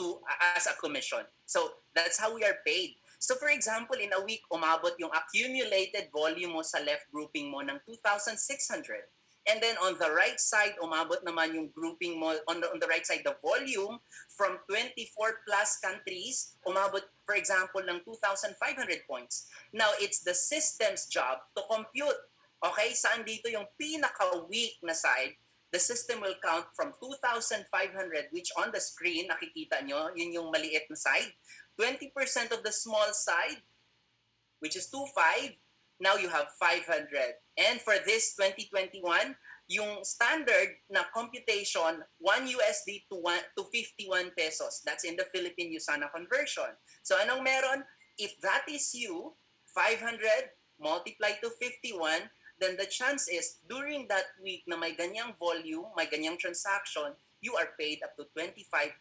to as a commission. So that's how we are paid. So for example, in a week, umabot yung accumulated volume mo sa left grouping mo ng 2,600. And then on the right side, umabot naman yung grouping mo, on the right side, the volume from 24 plus countries, umabot, for example, ng 2,500 points. Now, it's the system's job to compute. Okay, saan dito yung pinaka-weak na side? The system will count from 2,500, which on the screen, nakikita nyo, yun yung maliit na side. 20% of the small side, which is 2,500, now you have 500. And for this 2021, yung standard na computation, 1 USD to 51 pesos. That's in the Philippine USANA conversion. So anong meron? If that is you, 500 multiplied to 51, then the chance is during that week na may ganyang volume, may ganyang transaction, you are paid up to 25,000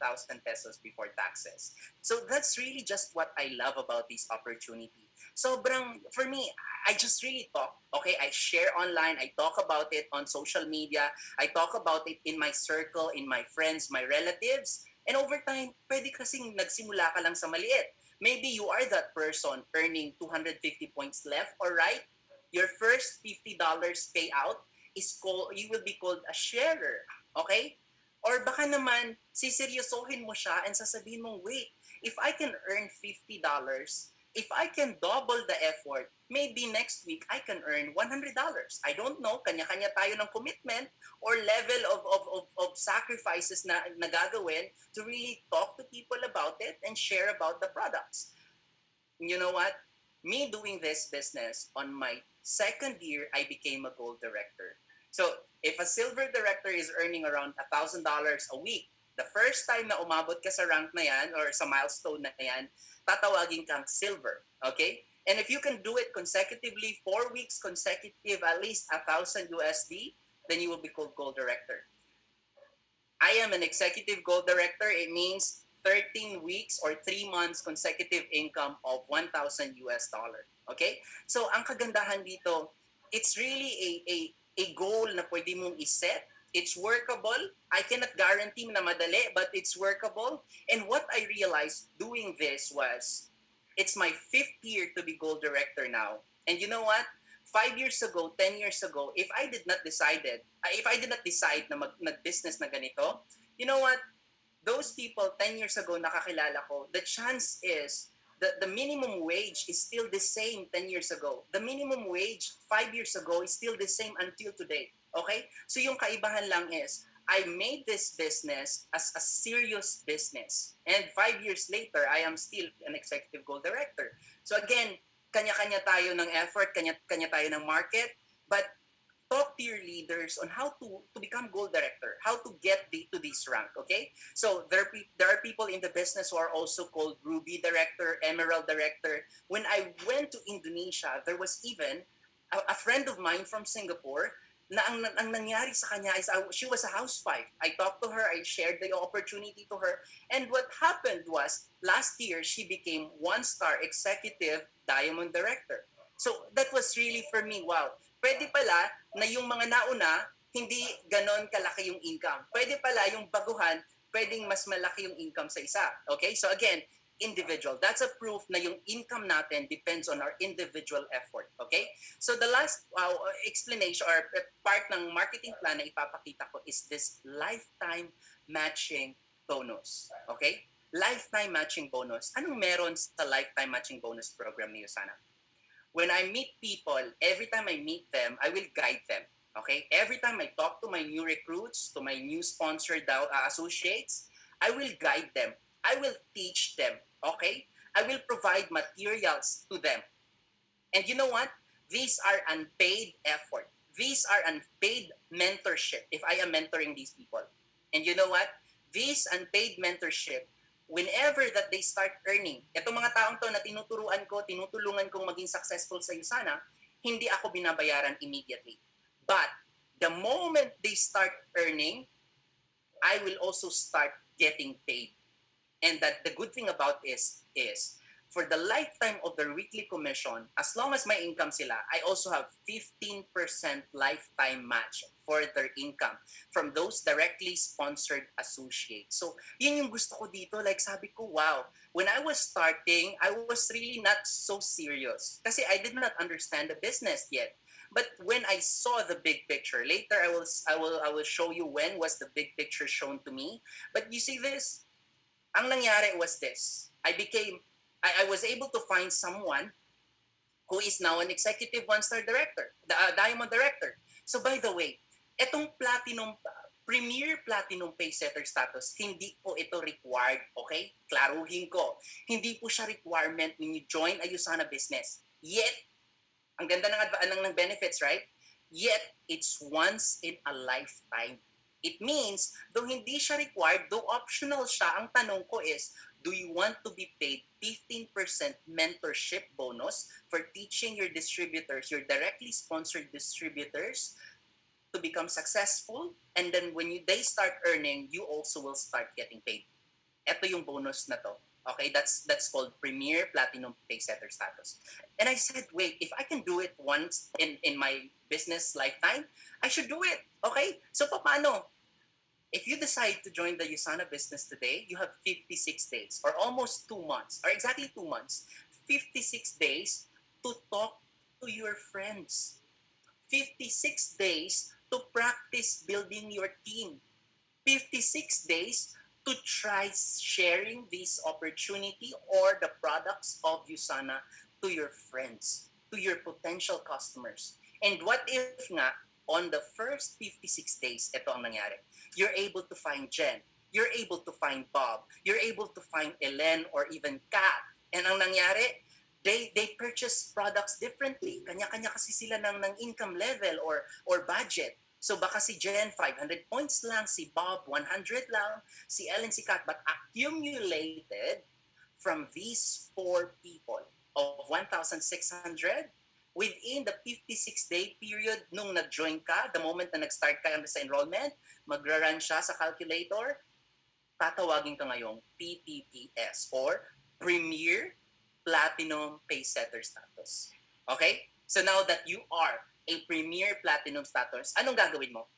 pesos before taxes. So that's really just what I love about this opportunity. Sobrang, for me, I just really talk. Okay, I share online, I talk about it on social media, I talk about it in my circle, in my friends, my relatives, and over time, pwede kasing nagsimula ka lang sa maliit. Maybe you are that person earning 250 points left or right. Your first $50 payout is called, you will be called a sharer. Okay? Or baka naman, siseryosohin mo siya and sasabihin mong, wait, if I can earn $50, if I can double the effort, maybe next week I can earn $100. I don't know, kanya-kanya tayo ng commitment or level of sacrifices na nagagawin to really talk to people about it and share about the products. You know what? Me doing this business on my second year, I became a gold director. So if a silver director is earning around $1,000 a week, the first time na umabot ka sa rank na yan or sa milestone na yan, tatawagin kang silver. Okay? And if you can do it consecutively, 4 weeks consecutive, at least 1,000 USD, then you will be called gold director. I am an executive gold director. It means 13 weeks or 3 months consecutive income of 1,000 US dollar. Okay? So ang kagandahan dito, it's really a goal na pwede mong iset. It's workable. I cannot guarantee na madali, but it's workable. And what I realized doing this was, it's my 5th year to be gold director now. And you know what? 5 years ago, 10 years ago, if I did not decide na nag-business na ganito, you know what? Those people 10 years ago nakakilala ko, the chance is the minimum wage is still the same 10 years ago. The minimum wage 5 years ago is still the same until today. Okay? So yung kaibahan lang is, I made this business as a serious business. And 5 years later, I am still an executive gold director. So again, kanya-kanya tayo ng effort, kanya-kanya tayo ng market, but talk to your leaders on how to become gold director, how to get to this rank, okay? So there are people in the business who are also called ruby director, emerald director. When I went to Indonesia, there was even a friend of mine from Singapore na ang nangyari sa kanya is she was a housewife. I talked to her, I shared the opportunity to her, and what happened was last year she became 1-star executive diamond director. So that was really for me, wow. Pwede pala na yung mga nauna, hindi ganon kalaki yung income. Pwede pala yung baguhan, pwedeng mas malaki yung income sa isa. Okay? So again, individual. That's a proof na yung income natin depends on our individual effort. Okay? So the last explanation or part ng marketing plan na ipapakita ko is this lifetime matching bonus. Okay? Lifetime matching bonus. Anong meron sa lifetime matching bonus program ni Yusana? When I meet people, every time I meet them, I will guide them. Okay? Every time I talk to my new recruits, to my new sponsored associates, I will guide them. I will teach them. Okay? I will provide materials to them. And you know what? These are unpaid effort. These are unpaid mentorship if I am mentoring these people. And you know what? This unpaid mentorship, whenever that they start earning, itong mga taong to na tinutulungan kong maging successful sa Usana, hindi ako binabayaran immediately. But the moment they start earning, I will also start getting paid. And that the good thing about is for the lifetime of their weekly commission, as long as may income sila, I also have 15% lifetime match for their income from those directly sponsored associates. So, yun yung gusto ko dito. Like, sabi ko, wow, when I was starting, I was really not so serious kasi I did not understand the business yet. But when I saw the big picture, later I will show you when was the big picture shown to me. But you see this? Ang nangyari was this. I was able to find someone who is now an executive 1-star director, diamond director. So by the way, etong premier platinum pay setter status, hindi po ito required, okay? Klaruhin ko. Hindi po siya requirement when you join a Usana business. Yet, ang ganda ng benefits, right? Yet, it's once in a lifetime. It means, though hindi siya required, though optional siya, ang tanong ko is, do you want to be paid 15% mentorship bonus for teaching your distributors, your directly sponsored distributors, to become successful, and then when they start earning, you also will start getting paid. Ito yung bonus na to. Okay, that's called Premier Platinum Paysetter status. And I said, wait, if I can do it once in my business lifetime, I should do it. Okay? So paano? If you decide to join the Usana business today, you have 56 days or almost 2 months or exactly 2 months, 56 days to talk to your friends, 56 days to practice building your team, 56 days to try sharing this opportunity or the products of Usana to your friends, to your potential customers. And what if nga, on the first 56 days, ito ang nangyari. You're able to find Jen, you're able to find Bob, you're able to find Ellen or even Kat. And ang nangyari, they purchase products differently. Kanya-kanya kasi sila ng income level or budget. So baka si Jen 500 points lang, si Bob 100 lang, si Ellen, si Kat, but accumulated from these four people of 1,600 within the 56-day period nung nag-join ka, the moment na nag-start ka sa enrollment, magra-run siya sa calculator, tatawagin ka ngayong PPPS or Premier Platinum Paysetter status. Okay? So now that you are a Premier Platinum status, anong gagawin mo?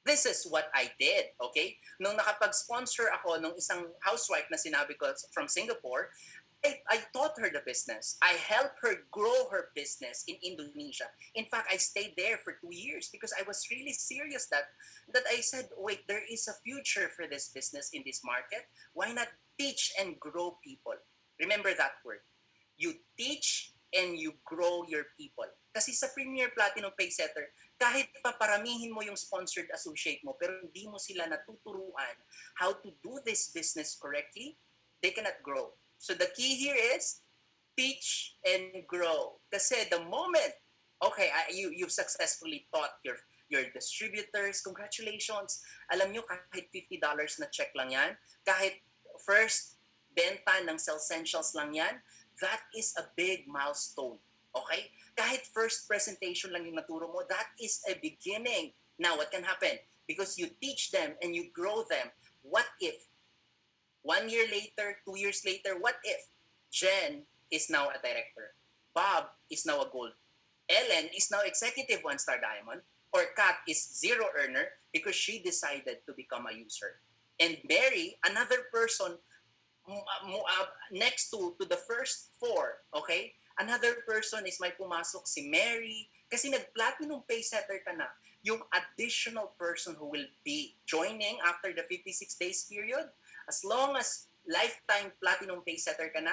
This is what I did, okay? Nung nakapag-sponsor ako nung isang housewife na sinabi ko from Singapore, I taught her the business. I helped her grow her business in Indonesia. In fact, I stayed there for 2 years because I was really serious that I said, wait, there is a future for this business in this market. Why not teach and grow people? Remember that word. You teach and you grow your people. Kasi sa Premier Platinum Paysetter, kahit paparamihin mo yung sponsored associate mo, pero hindi mo sila natuturuan how to do this business correctly, they cannot grow. So the key here is teach and grow. Kasi the moment, okay, you've successfully taught your distributors, congratulations. Alam nyo, kahit $50 na check lang yan, kahit first benta ng Cellsentials lang yan, that is a big milestone. Okay? Kahit first presentation lang yung naturo mo, that is a beginning. Now, what can happen? Because you teach them and you grow them. What if 1 year later, 2 years later, what if Jen is now a director? Bob is now a gold. Ellen is now executive 1-star diamond. Or Kat is zero earner because she decided to become a user. And Mary, another person next to the first four, okay? Another person is may pumasok si Mary. Kasi nag-platinum paysetter ka na. Yung additional person who will be joining after the 56 days period, as long as lifetime platinum paysetter ka na,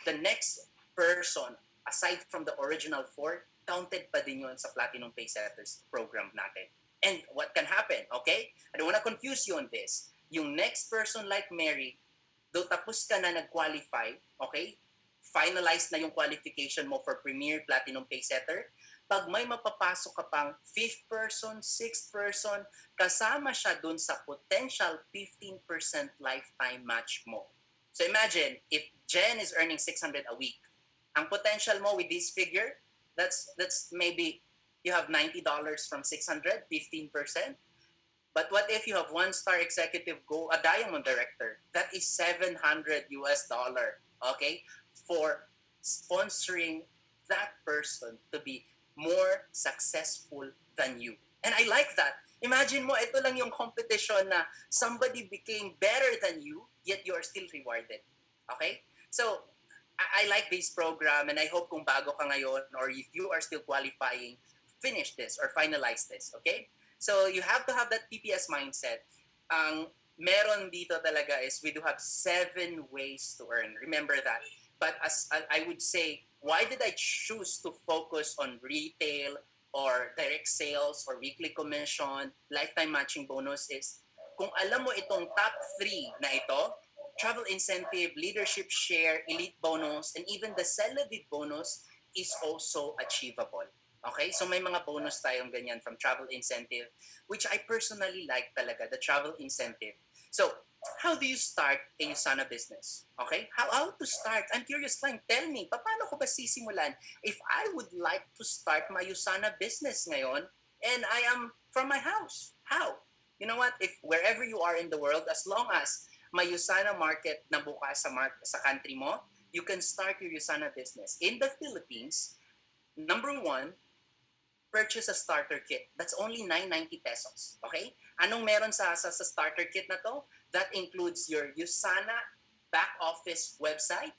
the next person, aside from the original four, counted pa din yun sa platinum paysetters program natin. And what can happen, okay? I don't want to confuse you on this. Yung next person like Mary, though tapos ka na nag-qualify, okay? Finalize na yung qualification mo for Premier Platinum Paysetter, pag may mapapasok ka pang 5th person, 6th person, kasama siya dun sa potential 15% lifetime match mo. So imagine, if Jen is earning 600 a week, ang potential mo with this figure, that's maybe you have $90 from 600, 15%. But what if you have 1-star executive go, a diamond director? That is $700 US, okay, for sponsoring that person to be more successful than you. And I like that. Imagine mo, ito lang yung competition na somebody became better than you, yet you are still rewarded. Okay? So, I like this program and I hope kung bago ka ngayon or if you are still qualifying, finish this or finalize this. Okay? So, you have to have that PPS mindset. Ang meron dito talaga is we do have 7 ways to earn. Remember that. But as I would say, why did I choose to focus on retail or direct sales or weekly commission, lifetime matching bonus is, kung alam mo itong top 3 na ito, travel incentive, leadership share, elite bonus, and even the Celebrity bonus is also achievable. Okay? So may mga bonus tayong ganyan from travel incentive, which I personally like talaga, the travel incentive. So, how do you start a Usana business? Okay? How to start? I'm curious, Klein, tell me, paano ko ba sisimulan? If I would like to start my Usana business ngayon, And I am from my house. How? You know what? If wherever you are in the world, as long as may Usana market na bukas sa country mo, you can start your Usana business. In the Philippines, number one, purchase a starter kit. That's only 990 pesos. Okay? Anong meron sa starter kit na to? That includes your Usana back office website.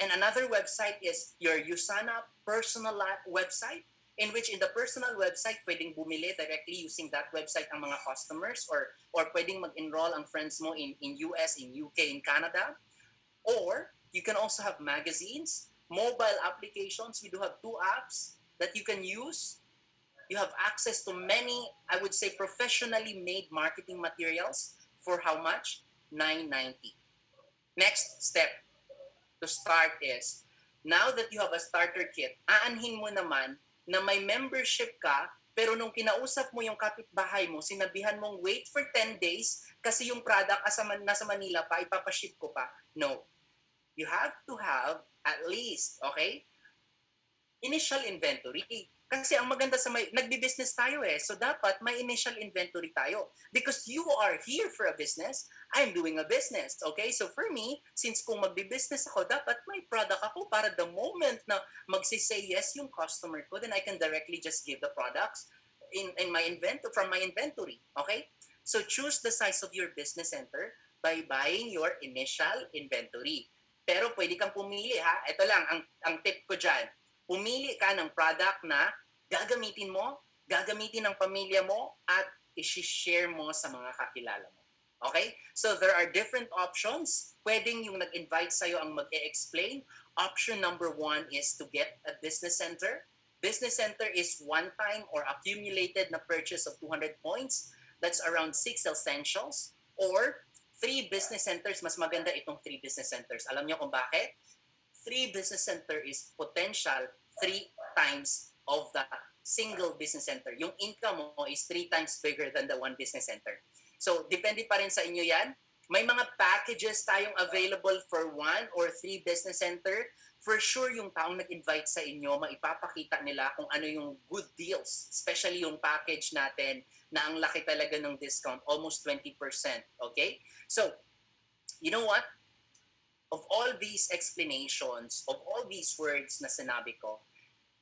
And another website is your Usana personal website, in which in the personal website, pwedeng bumili directly using that website ang mga customers, or pwedeng mag-enroll ang friends mo in US, in UK, in Canada. Or you can also have magazines, mobile applications. We do have two apps that you can use. You have access to many, I would say, professionally made marketing materials for how much? 990. Next step to start is, now that you have a starter kit, aanhin mo naman na may membership ka, pero nung kinausap mo yung kapitbahay mo, sinabihan mong wait for 10 days kasi yung product nasa Manila pa, ipapaship ko pa. No. You have to have at least, okay, initial inventory. Kasi ang maganda sa nagbi-business tayo so dapat may initial inventory tayo. Because you are here for a business, I'm doing a business, okay? So for me, since kung magbi-business ako, dapat may product ako para the moment na magsisay yes yung customer ko, then I can directly just give the products in my from my inventory, okay? So choose the size of your business center by buying your initial inventory. Pero pwede kang pumili ha. Ito lang, ang tip ko dyan. Pumili ka ng product na gagamitin ng pamilya mo, at isi-share mo sa mga kakilala mo. Okay? So there are different options. Pwedeng yung nag-invite sa'yo ang mag-e-explain. Option number one is to get a business center. Business center is one-time or accumulated na purchase of 200 points. That's around 6 essentials. Or 3 business centers. Mas maganda itong 3 business centers. Alam niyo kung bakit? 3 business center is potential 3 times of the single business center. Yung income mo is 3 times bigger than the 1 business center. So, depende pa rin sa inyo yan. May mga packages tayong available for 1 or 3 business center. For sure, yung taong nag-invite sa inyo, maipapakita nila kung ano yung good deals. Especially yung package natin na ang laki talaga ng discount, almost 20%. Okay? So, you know what? Of all these explanations, of all these words na sinabi ko,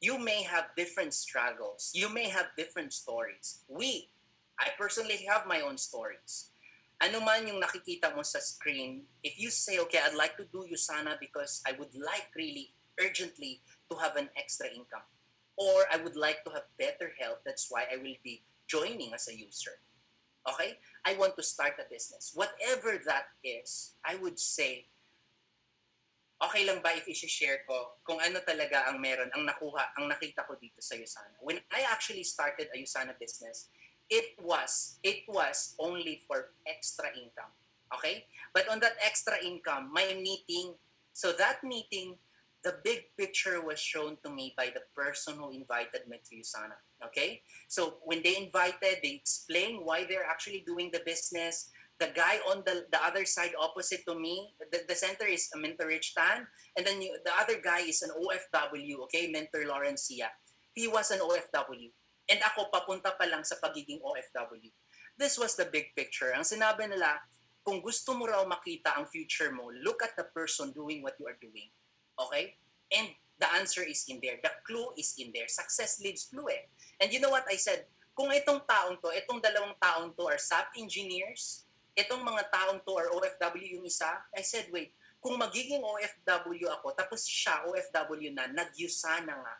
you may have different struggles. You may have different stories. I personally have my own stories. Ano man yung nakikita mo sa screen, if you say, okay, I'd like to do Usana because I would like really urgently to have an extra income. Or I would like to have better health, that's why I will be joining as a user. Okay? I want to start a business. Whatever that is, I would say, okay lang ba if i-share ko kung ano talaga ang meron, ang nakita ko dito sa Usana. When I actually started a Usana business, it was only for extra income. Okay? But on that extra income, my meeting, so that meeting, the big picture was shown to me by the person who invited me to Usana. Okay? So when they invited, they explained why they're actually doing the business. The guy on the other side opposite to me, the center is a Mentor Rich Tan, and then the other guy is an OFW, okay, Mentor Lawrence Sia. He was an OFW. And ako, papunta pa lang sa pagiging OFW. This was the big picture. Ang sinabi nila, kung gusto mo raw makita ang future mo, look at the person doing what you are doing. Okay? And the answer is in there. The clue is in there. Success leaves clue eh. And you know what I said? Kung itong dalawang taong to are SAP engineers, itong mga taong to are OFW yung isa, I said, wait, kung magiging OFW ako, tapos siya OFW na, nag-Usana nga,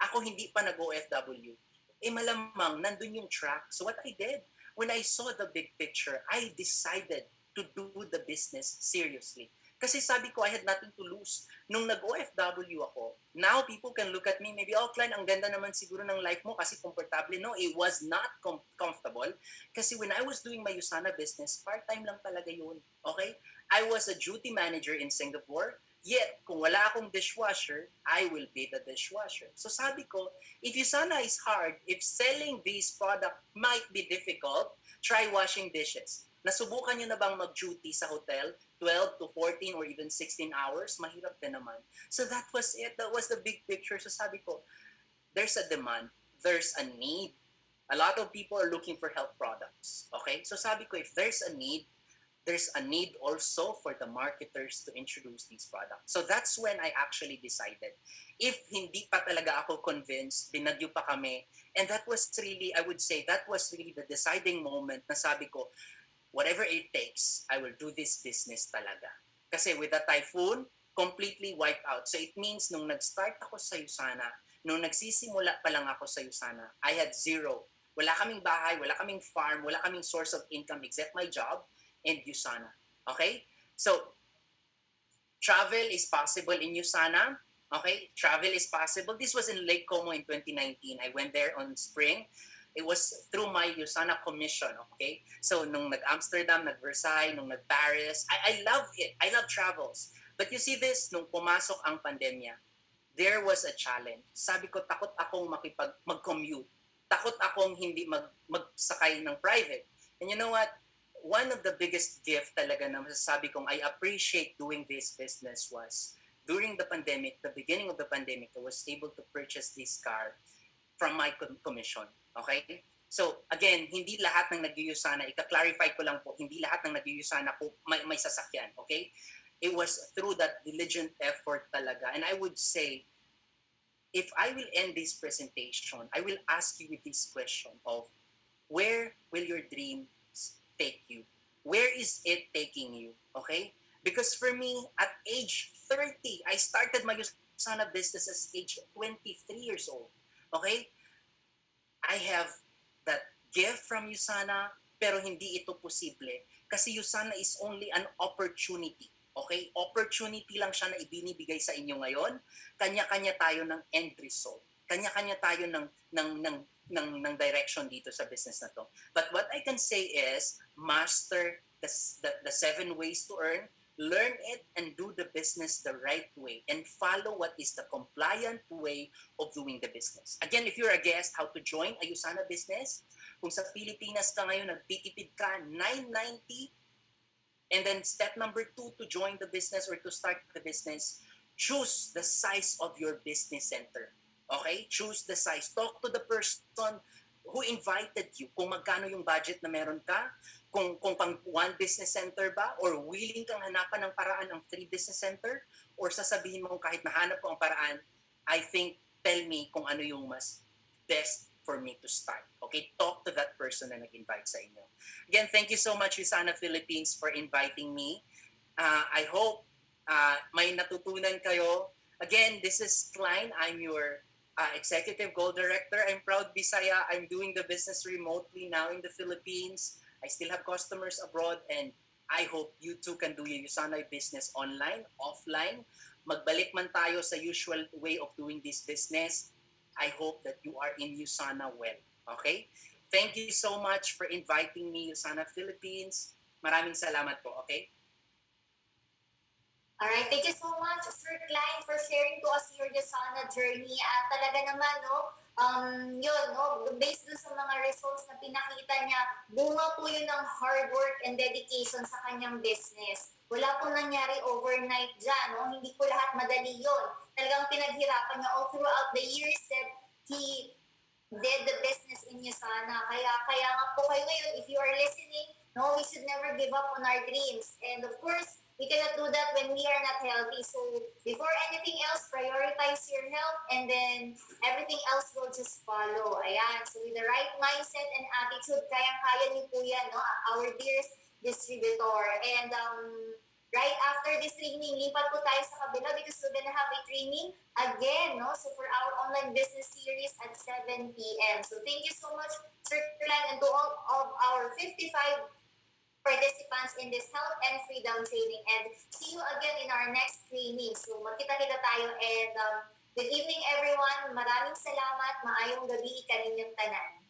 ako hindi pa nag-OFW, malamang nandun yung track. So what I did, when I saw the big picture, I decided to do the business seriously. Kasi sabi ko, I had nothing to lose. Nung nag-OFW ako, now people can look at me, maybe, oh, Klein, ang ganda naman siguro ng life mo kasi komportable. No, it was not comfortable. Kasi when I was doing my Usana business, part-time lang talaga yun. Okay? I was a duty manager in Singapore. Yet, kung wala akong dishwasher, I will be the dishwasher. So sabi ko, if Usana is hard, if selling these products might be difficult, try washing dishes. Nasubukan nyo na bang mag-duty sa hotel? 12 to 14 or even 16 hours? Mahirap din naman. So that was it. That was the big picture. So sabi ko, there's a demand, there's a need. A lot of people are looking for health products. Okay? So sabi ko, if there's a need also for the marketers to introduce these products. So that's when I actually decided. If hindi pa talaga ako convinced, binagyo pa kami. And that was really, I would say, that was really the deciding moment na sabi ko, whatever it takes, I will do this business talaga. Kasi with the typhoon, completely wiped out. So it means nung nag-start ako sa Usana, nung nagsisimula pa lang ako sa Usana, I had zero. Wala kaming bahay, wala kaming farm, wala kaming source of income except my job and Usana. Okay? So, travel is possible in Usana. Okay? Travel is possible. This was in Lake Como in 2019. I went there on spring. It was through my Usana commission. Okay? So, nung nag-Amsterdam, nag-Versailles, nung nag-Paris, I love it. I love travels. But you see this, nung pumasok ang pandemya, there was a challenge. Sabi ko, takot akong mag-commute. Takot akong hindi magsakay ng private. And you know what? One of the biggest gift talaga na masasabi kong I appreciate doing this business was during the pandemic, the beginning of the pandemic, I was able to purchase this car from my commission. Okay? So, again, hindi lahat ng nag-Usana, ika-clarify ko lang po, hindi lahat ng nag-Usana po may sasakyan. Okay? It was through that diligent effort talaga. And I would say, if I will end this presentation, I will ask you with this question of, where will your dream take you? Where is it taking you? Okay? Because for me, at age 30, I started my Usana business at age 23 years old. Okay? I have that gift from Usana, pero hindi ito posible. Kasi Usana is only an opportunity. Okay? Opportunity lang siya na ibinibigay sa inyo ngayon. Kanya-kanya tayo ng end result. Kanya-kanya tayo ng direction dito sa business na to. But what I can say is, master the 7 ways to earn, learn it and do the business the right way and follow what is the compliant way of doing the business. Again, if you're a guest, how to join a Usana business, kung sa Pilipinas ka ngayon, nagtitipid ka, $990, and then step number 2 to join the business or to start the business, choose the size of your business center. Okay? Choose the size. Talk to the person who invited you. Kung magkano yung budget na meron ka, kung pang 1 business center ba, or willing kang hanapan ng paraan ng 3 business center, or sasabihin mo kahit nahanap ko ang paraan, I think, tell me kung ano yung mas best for me to start. Okay? Talk to that person na nag-invite sa inyo. Again, thank you so much, Usana Philippines, for inviting me. I hope may natutunan kayo. Again, this is Klein. I'm your Executive Goal Director. I'm proud Bisaya. I'm doing the business remotely now in the Philippines. I still have customers abroad, and I hope you too can do your Usana business online, offline. Magbalik man tayo sa usual way of doing this business. I hope that you are in Usana well. Okay? Thank you so much for inviting me, Usana Philippines. Maraming salamat po. Okay? Alright, thank you so much, Sir Klein, for sharing to us your Usana journey. At talaga naman, yun, based dun sa mga results na pinakita niya, bunga po yun ng hard work and dedication sa kanyang business. Wala pong nangyari overnight dyan, hindi po lahat madali yun. Talagang pinaghirapan niya all throughout the years that he did the business in Usana. Kaya nga po kayo ngayon, if you are listening, we should never give up on our dreams. And of course, we cannot do that when we are not healthy. So before anything else, prioritize your health and then everything else will just follow. Ayan. So with the right mindset and attitude, kayang-kaya niyo po yan, our dearest distributor. And right after this training, lipat po tayo sa kabila because we're gonna have a training again, so for our online business series at 7 p.m. So thank you so much, Sir Klein, and to all of our 55 participants in this health and freedom training. And see you again in our next training. So magkita-kita tayo and good evening everyone. Maraming salamat. Maayong gabi kaninyong tanan.